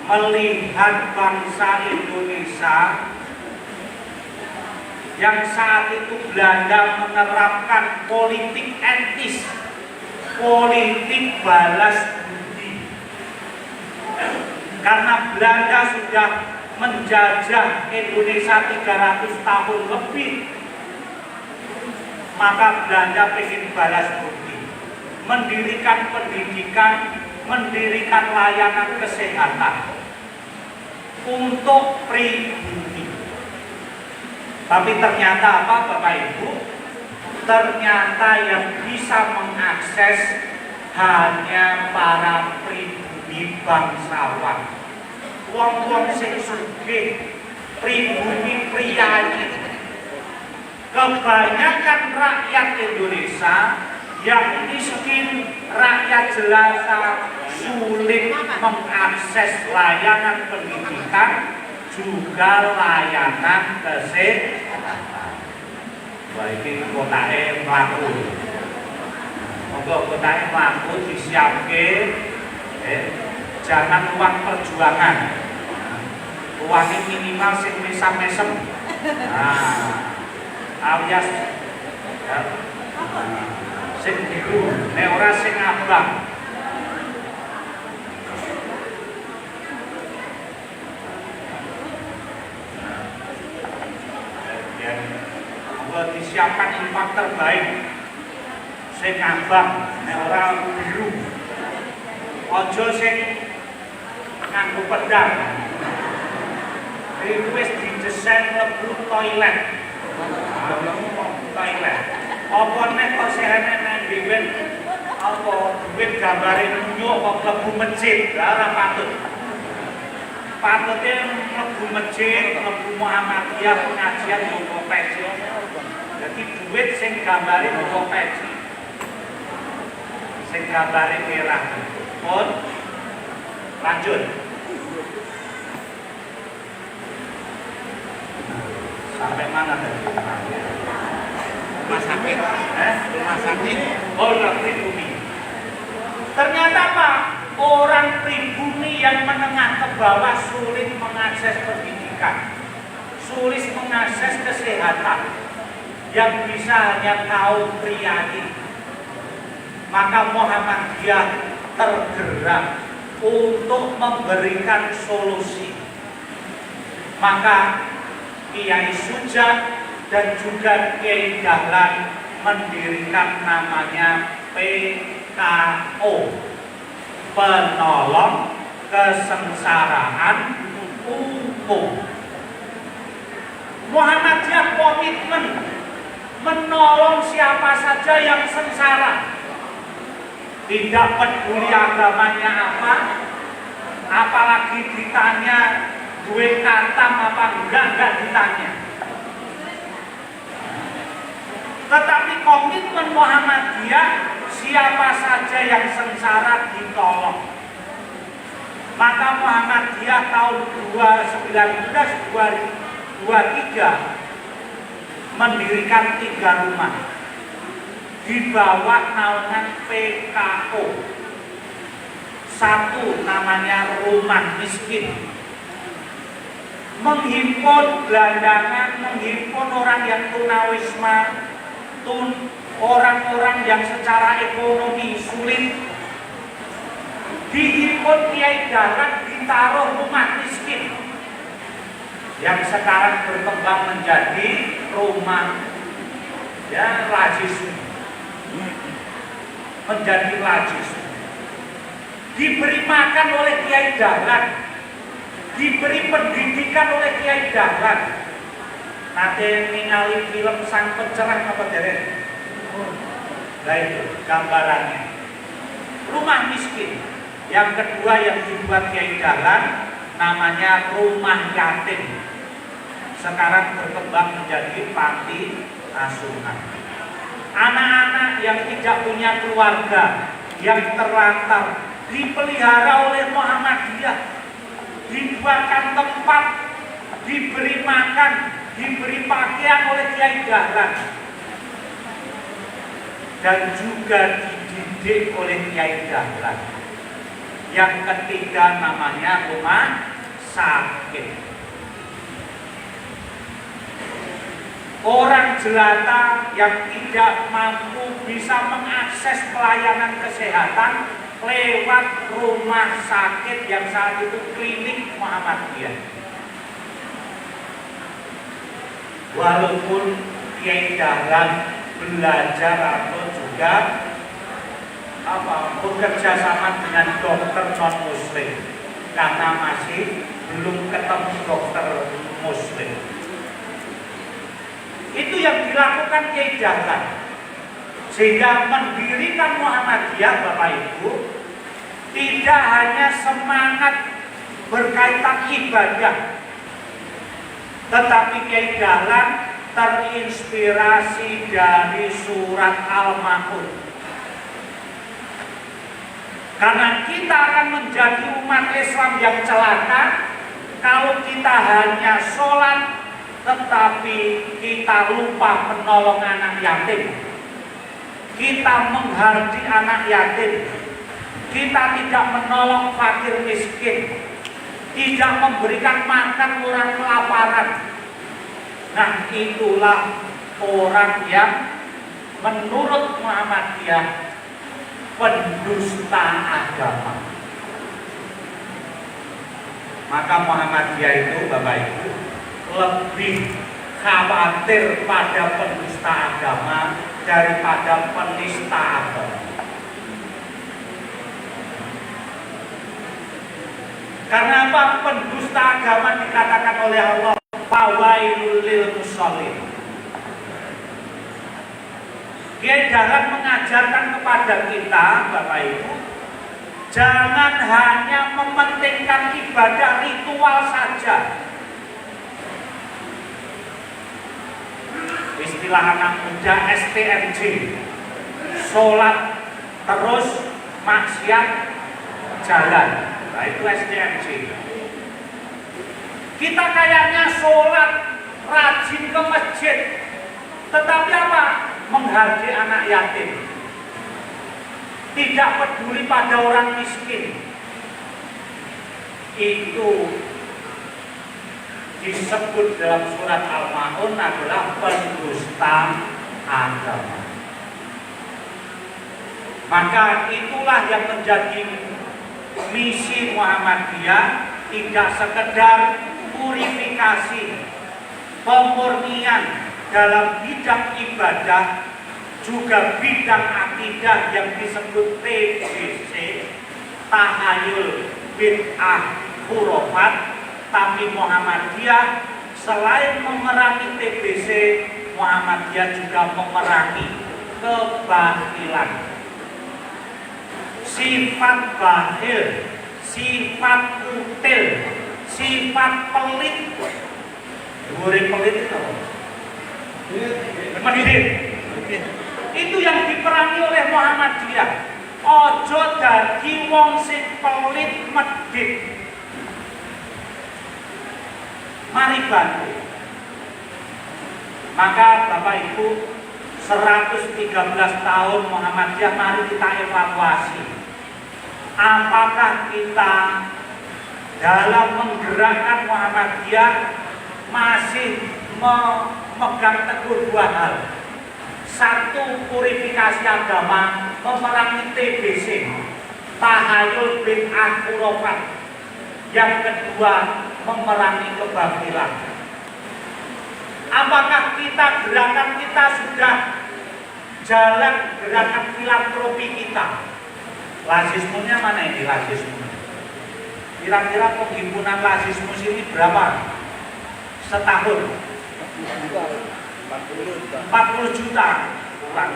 melihat bangsa Indonesia yang saat itu Belanda menerapkan politik etis, politik balas budi. Karena Belanda sudah menjajah Indonesia 300 tahun lebih, maka Belanda ingin balas budi, mendirikan pendidikan, mendirikan layanan kesehatan untuk pribumi. Tapi ternyata apa Bapak Ibu? Ternyata yang bisa mengakses hanya para pribumi bangsawan. Wong-wong sing sugih, pribumi priyayi. Kebanyakan rakyat Indonesia yang miskin, rakyat jelata sulit mengakses layanan pendidikan juga layanan kesehatan. Wah ini kotane mlaku. Monggo kotane mlaku disiapke jangan uang perjuangan. Uangnya minimal sing mesam-mesem. Nah, alias ya, sing biru, nek ora sing abang. Disiapkan infak terbaik, sing abang, nek ora biru. Ojo sing nganggo pedang. Itu wis didesain mlebu toilet. Toilet. Apa nek kok sehene nang dhewe apa duit gambare nyuk kok mlebu masjid, ora patut. Patutnya mlebu masjid, mlebu Muhammadiyah pengajian nggo peci. Jadi duit sing gambare nggo peci. Sing gambare merah. Pun lanjut. Sampai mana tadi? Rumah sakit. Rumah sakit. Oh, pribumi. Ternyata apa? Orang pribumi yang menengah ke bawah sulit mengakses pendidikan, sulit mengakses kesehatan, yang bisa hanya kaum priayi. Maka Muhammadiyah tergerak untuk memberikan solusi. Maka Kiai Suja dan juga Kiai Dahlan mendirikan namanya PKO, Penolong Kesengsaraan Umum. Muhammadiyah komitmen menolong siapa saja yang sengsara, tidak peduli agamanya apa, apalagi ditanya duwe katam apa enggak ditanya. Tetapi komitmen Muhammadiyah, siapa saja yang sengsara ditolong. Maka Muhammadiyah tahun 1923 mendirikan 3 rumah di bawah naungan PKO. Satu namanya Rumah Miskin, menghimpun gelandangan, menghimpun orang yang tunawisma, orang-orang yang secara ekonomi sulit, dihimpun Kiai Dahlan, ditaruh Rumah Miskin yang sekarang berkembang menjadi rumah Rajis, menjadi Rajis. Diberi makan oleh Kiai Dahlan, diberi pendidikan oleh Kiai Dahlan. Nanti ningali film Sang Pencerah apa derek? Nah itu gambarannya. Rumah Miskin. Yang kedua yang dibuat Kiai Dahlan namanya Rumah Yatim. Sekarang berkembang menjadi panti asuhan. Anak-anak yang tidak punya keluarga, yang terlantar, dipelihara oleh Muhammadiyah, dibuatkan tempat, diberi makan, diberi pakaian oleh Kiai Dahlan, dan juga dididik oleh Kiai Dahlan. Yang ketiga namanya Rumah Sakit. Orang jelata yang tidak mampu bisa mengakses pelayanan kesehatan lewat rumah sakit yang saat itu klinik Muhammadiyah. Walaupun Kiai Dahlan belajar atau juga bekerja sama dengan dokter non muslim, karena masih belum ketemu dokter muslim. Itu yang dilakukan Kiai Dahlan, sehingga mendirikan Muhammadiyah, Bapak Ibu, tidak hanya semangat berkaitan ibadah, tetapi Kiai Dahlan terinspirasi dari surat Al-Ma'un. Karena kita akan menjadi umat Islam yang celaka kalau kita hanya sholat tetapi kita lupa menolong anak yatim, kita menghardi anak yatim, kita tidak menolong fakir miskin, tidak memberikan makan orang kelaparan. Nah, itulah orang yang menurut Muhammadiyah pendusta agama. Maka Muhammadiyah itu, Bapak Ibu, lebih khawatir pada pendusta agama daripada penista agama. Karena apa? Pendusta agama dikatakan oleh Allah, fawailul lil musholin. Kiai Dahlan mengajarkan kepada kita, Bapak Ibu, jangan hanya mementingkan ibadah ritual saja. Istilah anak muda STMJ, sholat terus maksiat jalan. Nah, itu STMJ. Kita kayaknya sholat, rajin ke masjid, tetapi apa? Menghargai anak yatim, tidak peduli pada orang miskin. Itu disebut dalam surat Al-Ma'un adalah pendusta agama. Maka itulah yang menjadi misi Muhammadiyah tidak sekedar purifikasi, pemurnian dalam bidang ibadah, juga bidang akidah yang disebut TBC, tahayul bid'ah khurafat. Tapi Muhammadiyah selain memerangi TBC, Muhammadiyah juga memerangi kebatilan, sifat bakhil, sifat util, sifat pelit. Dhuwure pelit itu apa? Medit. Itu yang diperangi oleh Muhammadiyah. Ojo dadi wong sing pelit medit. Mari bantu. Maka Bapak Ibu, 113 tahun Muhammadiyah, mari kita evaluasi. Apakah kita dalam menggerakkan Muhammadiyah masih memegang teguh dua hal. Satu, purifikasi agama, memerangi TBC, tahayul bid'ah khurafat. Yang kedua, memerangi kebatilan. Apakah gerakan kita sudah jalan gerakan filantropi kita? Lazismunya mana ini lazismu? Kira-kira penghimpunan lazismus ini berapa? Setahun 40 juta kurang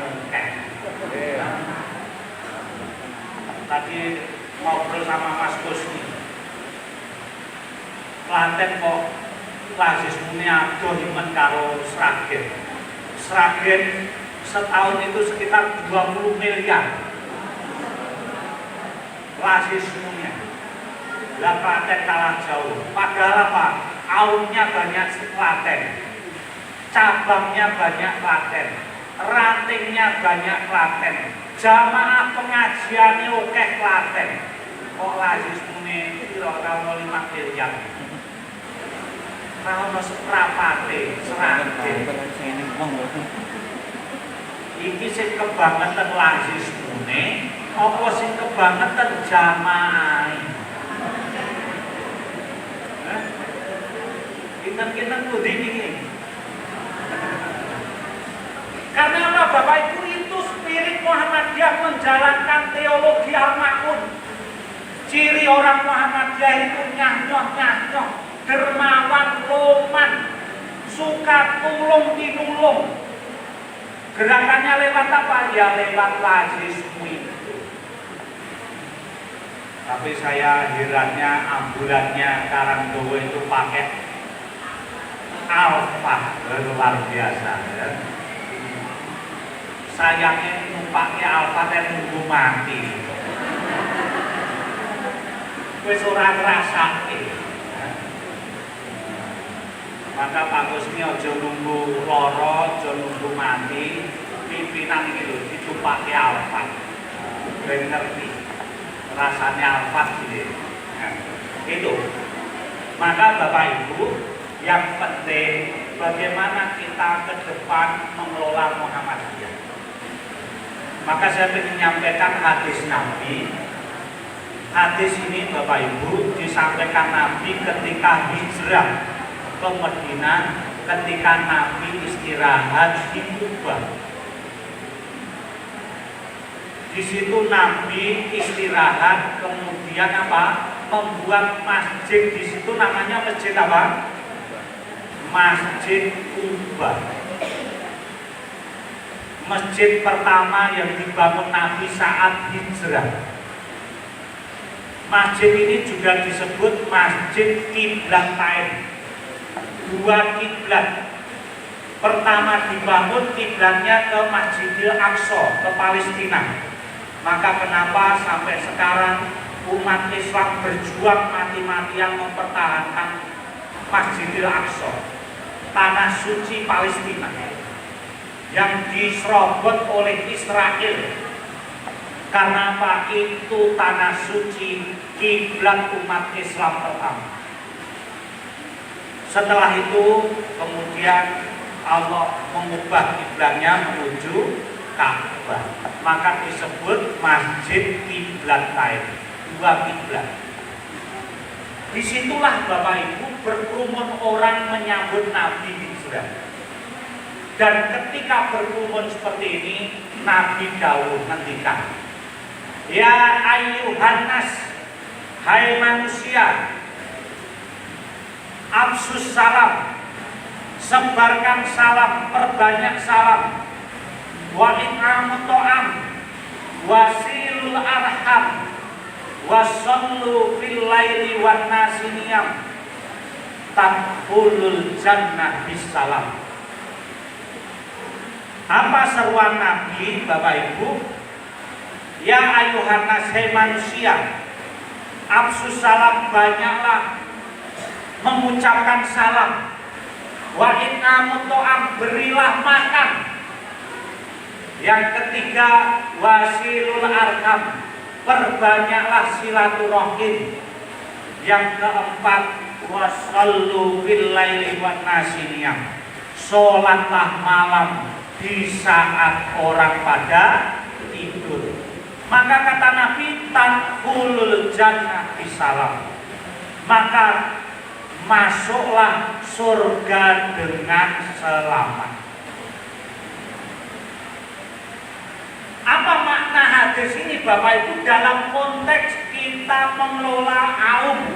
Tadi ngobrol sama Mas Kusni, Klaten kok lazismunya dohimen karo Sragen. Sragen setahun itu sekitar 20 miliar lazismunya. Lah Klaten kalah jauh. Padahal apa? Aunnya banyak Klaten, cabangnya banyak Klaten, rantingnya banyak Klaten, jamaah pengajiannya oke Klaten. Kok lazismune kira-kira 5 miliar. Kalau seprapate Sragen. Iki sing kebangetan lazismune, apa sing kebangetan jamaah? Kinten-kinten budi ini. Karena apa Bapak Ibu, itu spirit Muhammadiyah menjalankan teologi al-ma'un. Ciri orang Muhammadiyah itu nyah-nyoh, dermawan, loman, suka tulung tinulung. Gerakannya lewat apa? Ya lewat lazismu itu. Tapi saya herannya ambulannya Karangdowo itu pakai alfa, luar biasa ya. Sayangnya numpaknya alfa dan nunggu mati. Wis ora ngrasake. Maka Pak Kusmi aja nunggu lara, aja nunggu mati. Pimpinan iki lho ditumpake alfa. Ben ngerti rasanya alfa gitu. Nah, itu. Maka Bapak Ibu, yang penting bagaimana kita ke depan mengelola Muhammadiyah. Maka saya ingin menyampaikan hadis Nabi. Hadis ini Bapak Ibu disampaikan Nabi ketika hijrah ke Madinah, ketika Nabi istirahat di Kubah. Di situ Nabi istirahat, kemudian apa? Membuat masjid di situ, namanya masjid apa? Masjid Kubah. Masjid pertama yang dibangun Nabi saat hijrah. Masjid ini juga disebut Masjid Qiblatain. Dua kiblat. Pertama dibangun kiblatnya ke Masjidil Aqsa, ke Palestina. Maka kenapa sampai sekarang umat Islam berjuang mati-matian mempertahankan Masjidil Aqsa, tanah suci Palestina, yang diserobot oleh Israel. Karena apa? Itu tanah suci kiblat umat Islam pertama. Setelah itu kemudian Allah mengubah kiblatnya menuju Ka'bah, maka disebut Masjid Qiblatain. dua kiblat. Disitulah Bapak Ibu berkerumun orang menyambut Nabi hijrah. Dan ketika berkerumun seperti ini, Nabi dawuh ngendikan, ya ayyuhan nas, hai manusia, absus salam, sebarkan salam, perbanyak salam, wa in'amut ta'am, wasilul arham, wasallu fil laili wan nasi niyam, tadkhulul jannah bisalam. Apa seruan Nabi, Bapak Ibu? Ya ayuhan nas, hai manusia, absus salam, banyaklah mengucapkan salam, wa in'amut ta'am, berilah makan. Yang ketiga, wasilul arham, perbanyaklah silaturahim. Yang keempat, wasallu fil laili wan nasi niyam, sholatlah malam di saat orang pada tidur. Maka kata Nabi, tadkhulul jannah bisalam, maka masuklah surga dengan selamat. Apa makna hadis ini Bapak Ibu dalam konteks kita mengelola aum,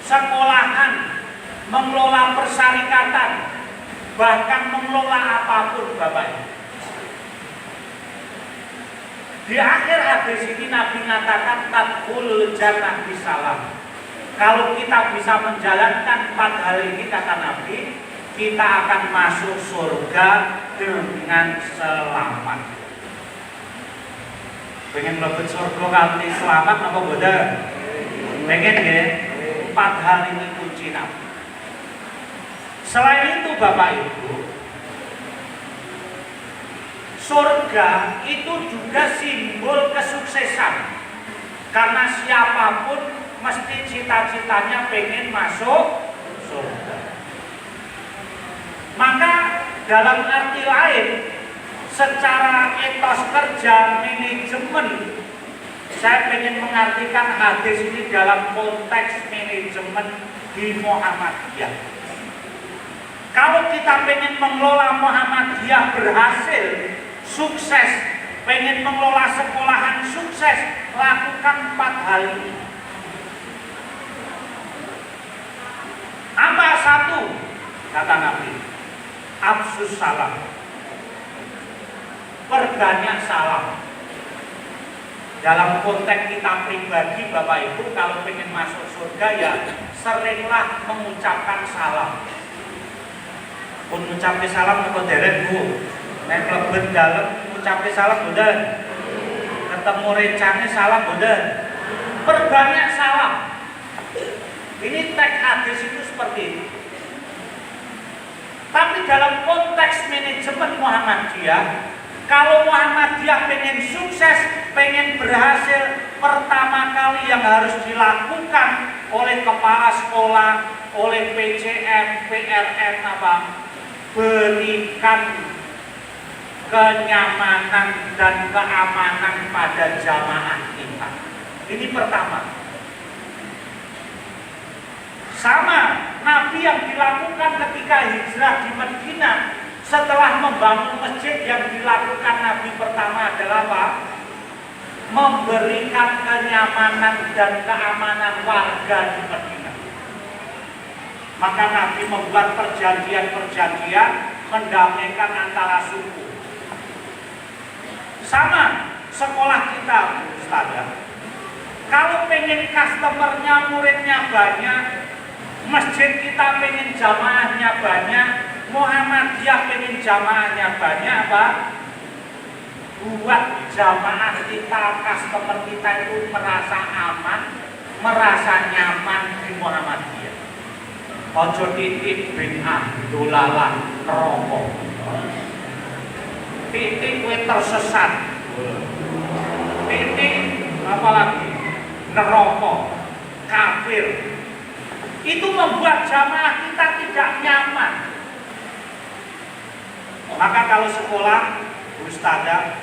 sekolahan, mengelola persyarikatan, bahkan mengelola apapun Bapak Ibu. Di akhir hadis ini Nabi mengatakan tadkhulul jannah bisalam. Kalau kita bisa menjalankan 4 hal ini kata Nabi, kita akan masuk surga dengan selamat. Pengen mlebet surga kanthi selamat apa boten? Pengen nggih? 4 hal ini kunci Nabi. Selain itu Bapak Ibu, surga itu juga simbol kesuksesan. Karena siapapun mesti cita-citanya pengen masuk surga. Maka dalam arti lain, secara etos kerja manajemen, saya pengen mengartikan hadis ini dalam konteks manajemen di Muhammadiyah. Kalau kita pengen mengelola Muhammadiyah berhasil, sukses, pengen mengelola sekolahan sukses, lakukan 4 hal ini. Apa? 1, kata Nabi, absus salam, perbanyak salam. Dalam konteks kita pribadi Bapak Ibu, kalau pengen masuk surga ya seringlah mengucapkan salam. Pun ngucapi salam ke derek Bu, nek mlebet dalem ngucapi salam boten, ketemu rencane salam boten, perbanyak salam. Ini teks hadis itu seperti itu. Tapi dalam konteks manajemen Muhammadiyah, kalau Muhammadiyah pengen sukses, pengen berhasil, pertama kali yang harus dilakukan oleh kepala sekolah, oleh PCM, PRN berikan kenyamanan dan keamanan pada jamaah kita. Ini pertama. Sama Nabi yang dilakukan ketika hijrah di Madinah, setelah membangun masjid, yang dilakukan Nabi pertama adalah apa? Memberikan kenyamanan dan keamanan warga di Madinah. Maka Nabi membuat perjanjian-perjanjian mendamaikan antara suku. Sama sekolah kita, Ustaz. Kalau pengen customernya, muridnya banyak, masjid kita pengen jamaahnya banyak, Muhammadiyah pengen jamaahnya banyak, apa? Buat jamaah kita, customer kita itu merasa aman, merasa nyaman di Muhammadiyah. Ojo titik bid'ah, dolalah, rokok. Titik kowe tersesat. Titik apalagi nerokok, kafir. Itu membuat jamaah kita tidak nyaman. Maka kalau sekolah, Ustazah,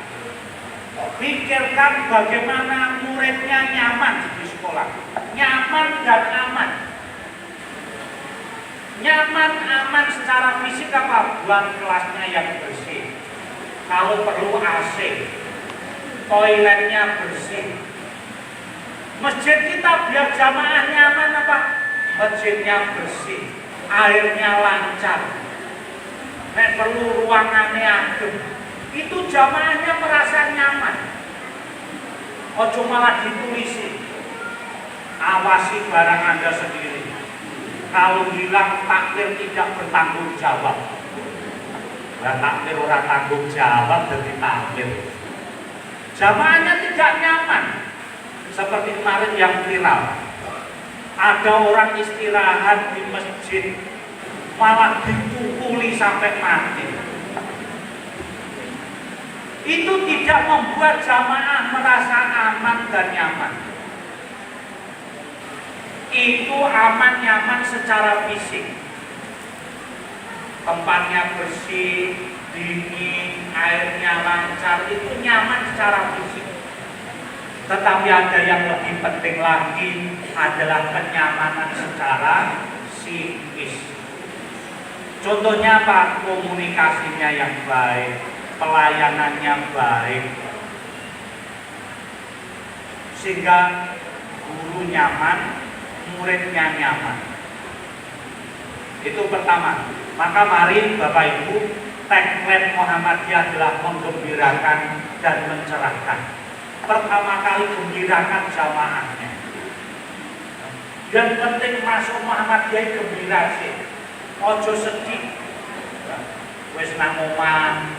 pikirkan bagaimana muridnya nyaman. apa? Buat kelasnya yang bersih. Kalau perlu AC, toiletnya bersih. Masjid kita biar jamaah nyaman apa? Masjidnya bersih, airnya lancar. Nek perlu ruangannya adem. Itu jamaahnya merasa nyaman. Ojo malah ditulisi. Awasi barang Anda sendiri. Kalau hilang takdir tidak bertanggung jawab. Nah, takdir orang tanggung jawab jadi takdir. Jamaahnya tidak nyaman. Seperti kemarin yang viral. Ada orang istirahat di masjid malah dipukuli sampai mati. Itu tidak membuat jamaah merasa aman dan nyaman. Itu aman nyaman secara fisik. Tempatnya bersih, dingin, airnya lancar, itu nyaman secara fisik. Tetapi ada yang lebih penting lagi adalah kenyamanan secara psikis. Contohnya apa? Komunikasinya yang baik, pelayanannya baik, sehingga guru nyaman, muridnya nyaman. Itu pertama. Maka mari Bapak Ibu, tagline Muhammadiyah adalah menggembirakan dan mencerahkan. Pertama kali gembirakan jamaahnya. Yang penting masuk Muhammadiyah gembira sih. Ojo sedih. Wis nang omah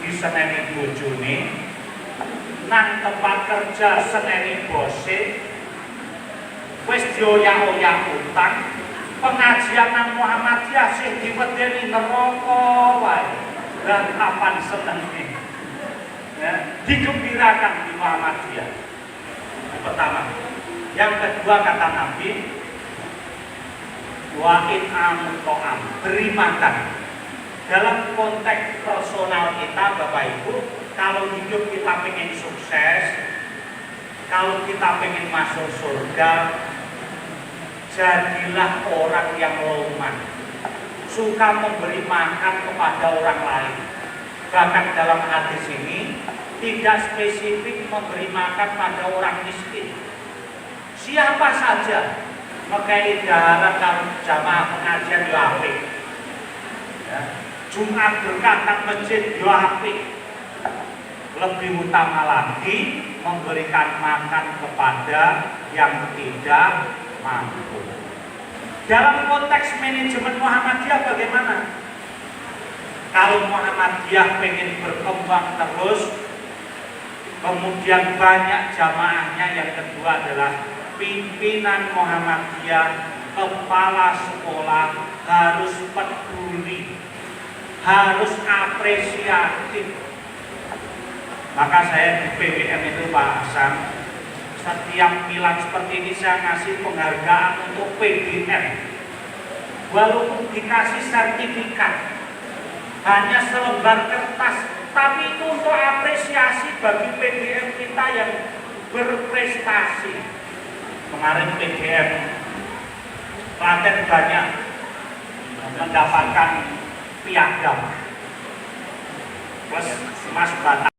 diseneni bojone, nang tempat kerja seneni bose, wis dioyak-oyak utang, pengajian nang Muhammadiyah sing diwedeni neraka wae. Dan kapan senenge? Ya, digembirakan di Muhammadiyah. Yang pertama. Yang kedua kata Nabi, wa in amto'am, beri makan. Dalam konteks personal kita Bapak Ibu, kalau hidup kita pengen sukses, kalau kita pengen masuk surga, jadilah orang yang loman, suka memberi makan kepada orang lain. Bahkan dalam hadis ini tidak spesifik memberi makan pada orang miskin. Siapa saja mengkai daharan dalam jamaah pengajian yo apik. Ya. Jumat berkah nang masjid yo apik. Lebih utama lagi memberikan makan kepada yang tidak mampu. Dalam konteks manajemen Muhammadiyah bagaimana? Kalau Muhammadiyah pengen berkembang terus, kemudian banyak jamaahnya, yang kedua adalah pimpinan Muhammadiyah, kepala sekolah harus peduli, harus apresiatif. Maka saya di PWM itu Pak Hasan, setiap milad seperti ini saya ngasih penghargaan untuk PDM. Walaupun dikasih sertifikat, hanya selembar kertas, tapi itu untuk apresiasi bagi PDM kita yang berprestasi. Kemarin PDM Klaten banyak mendapatkan piagam. Mas Batak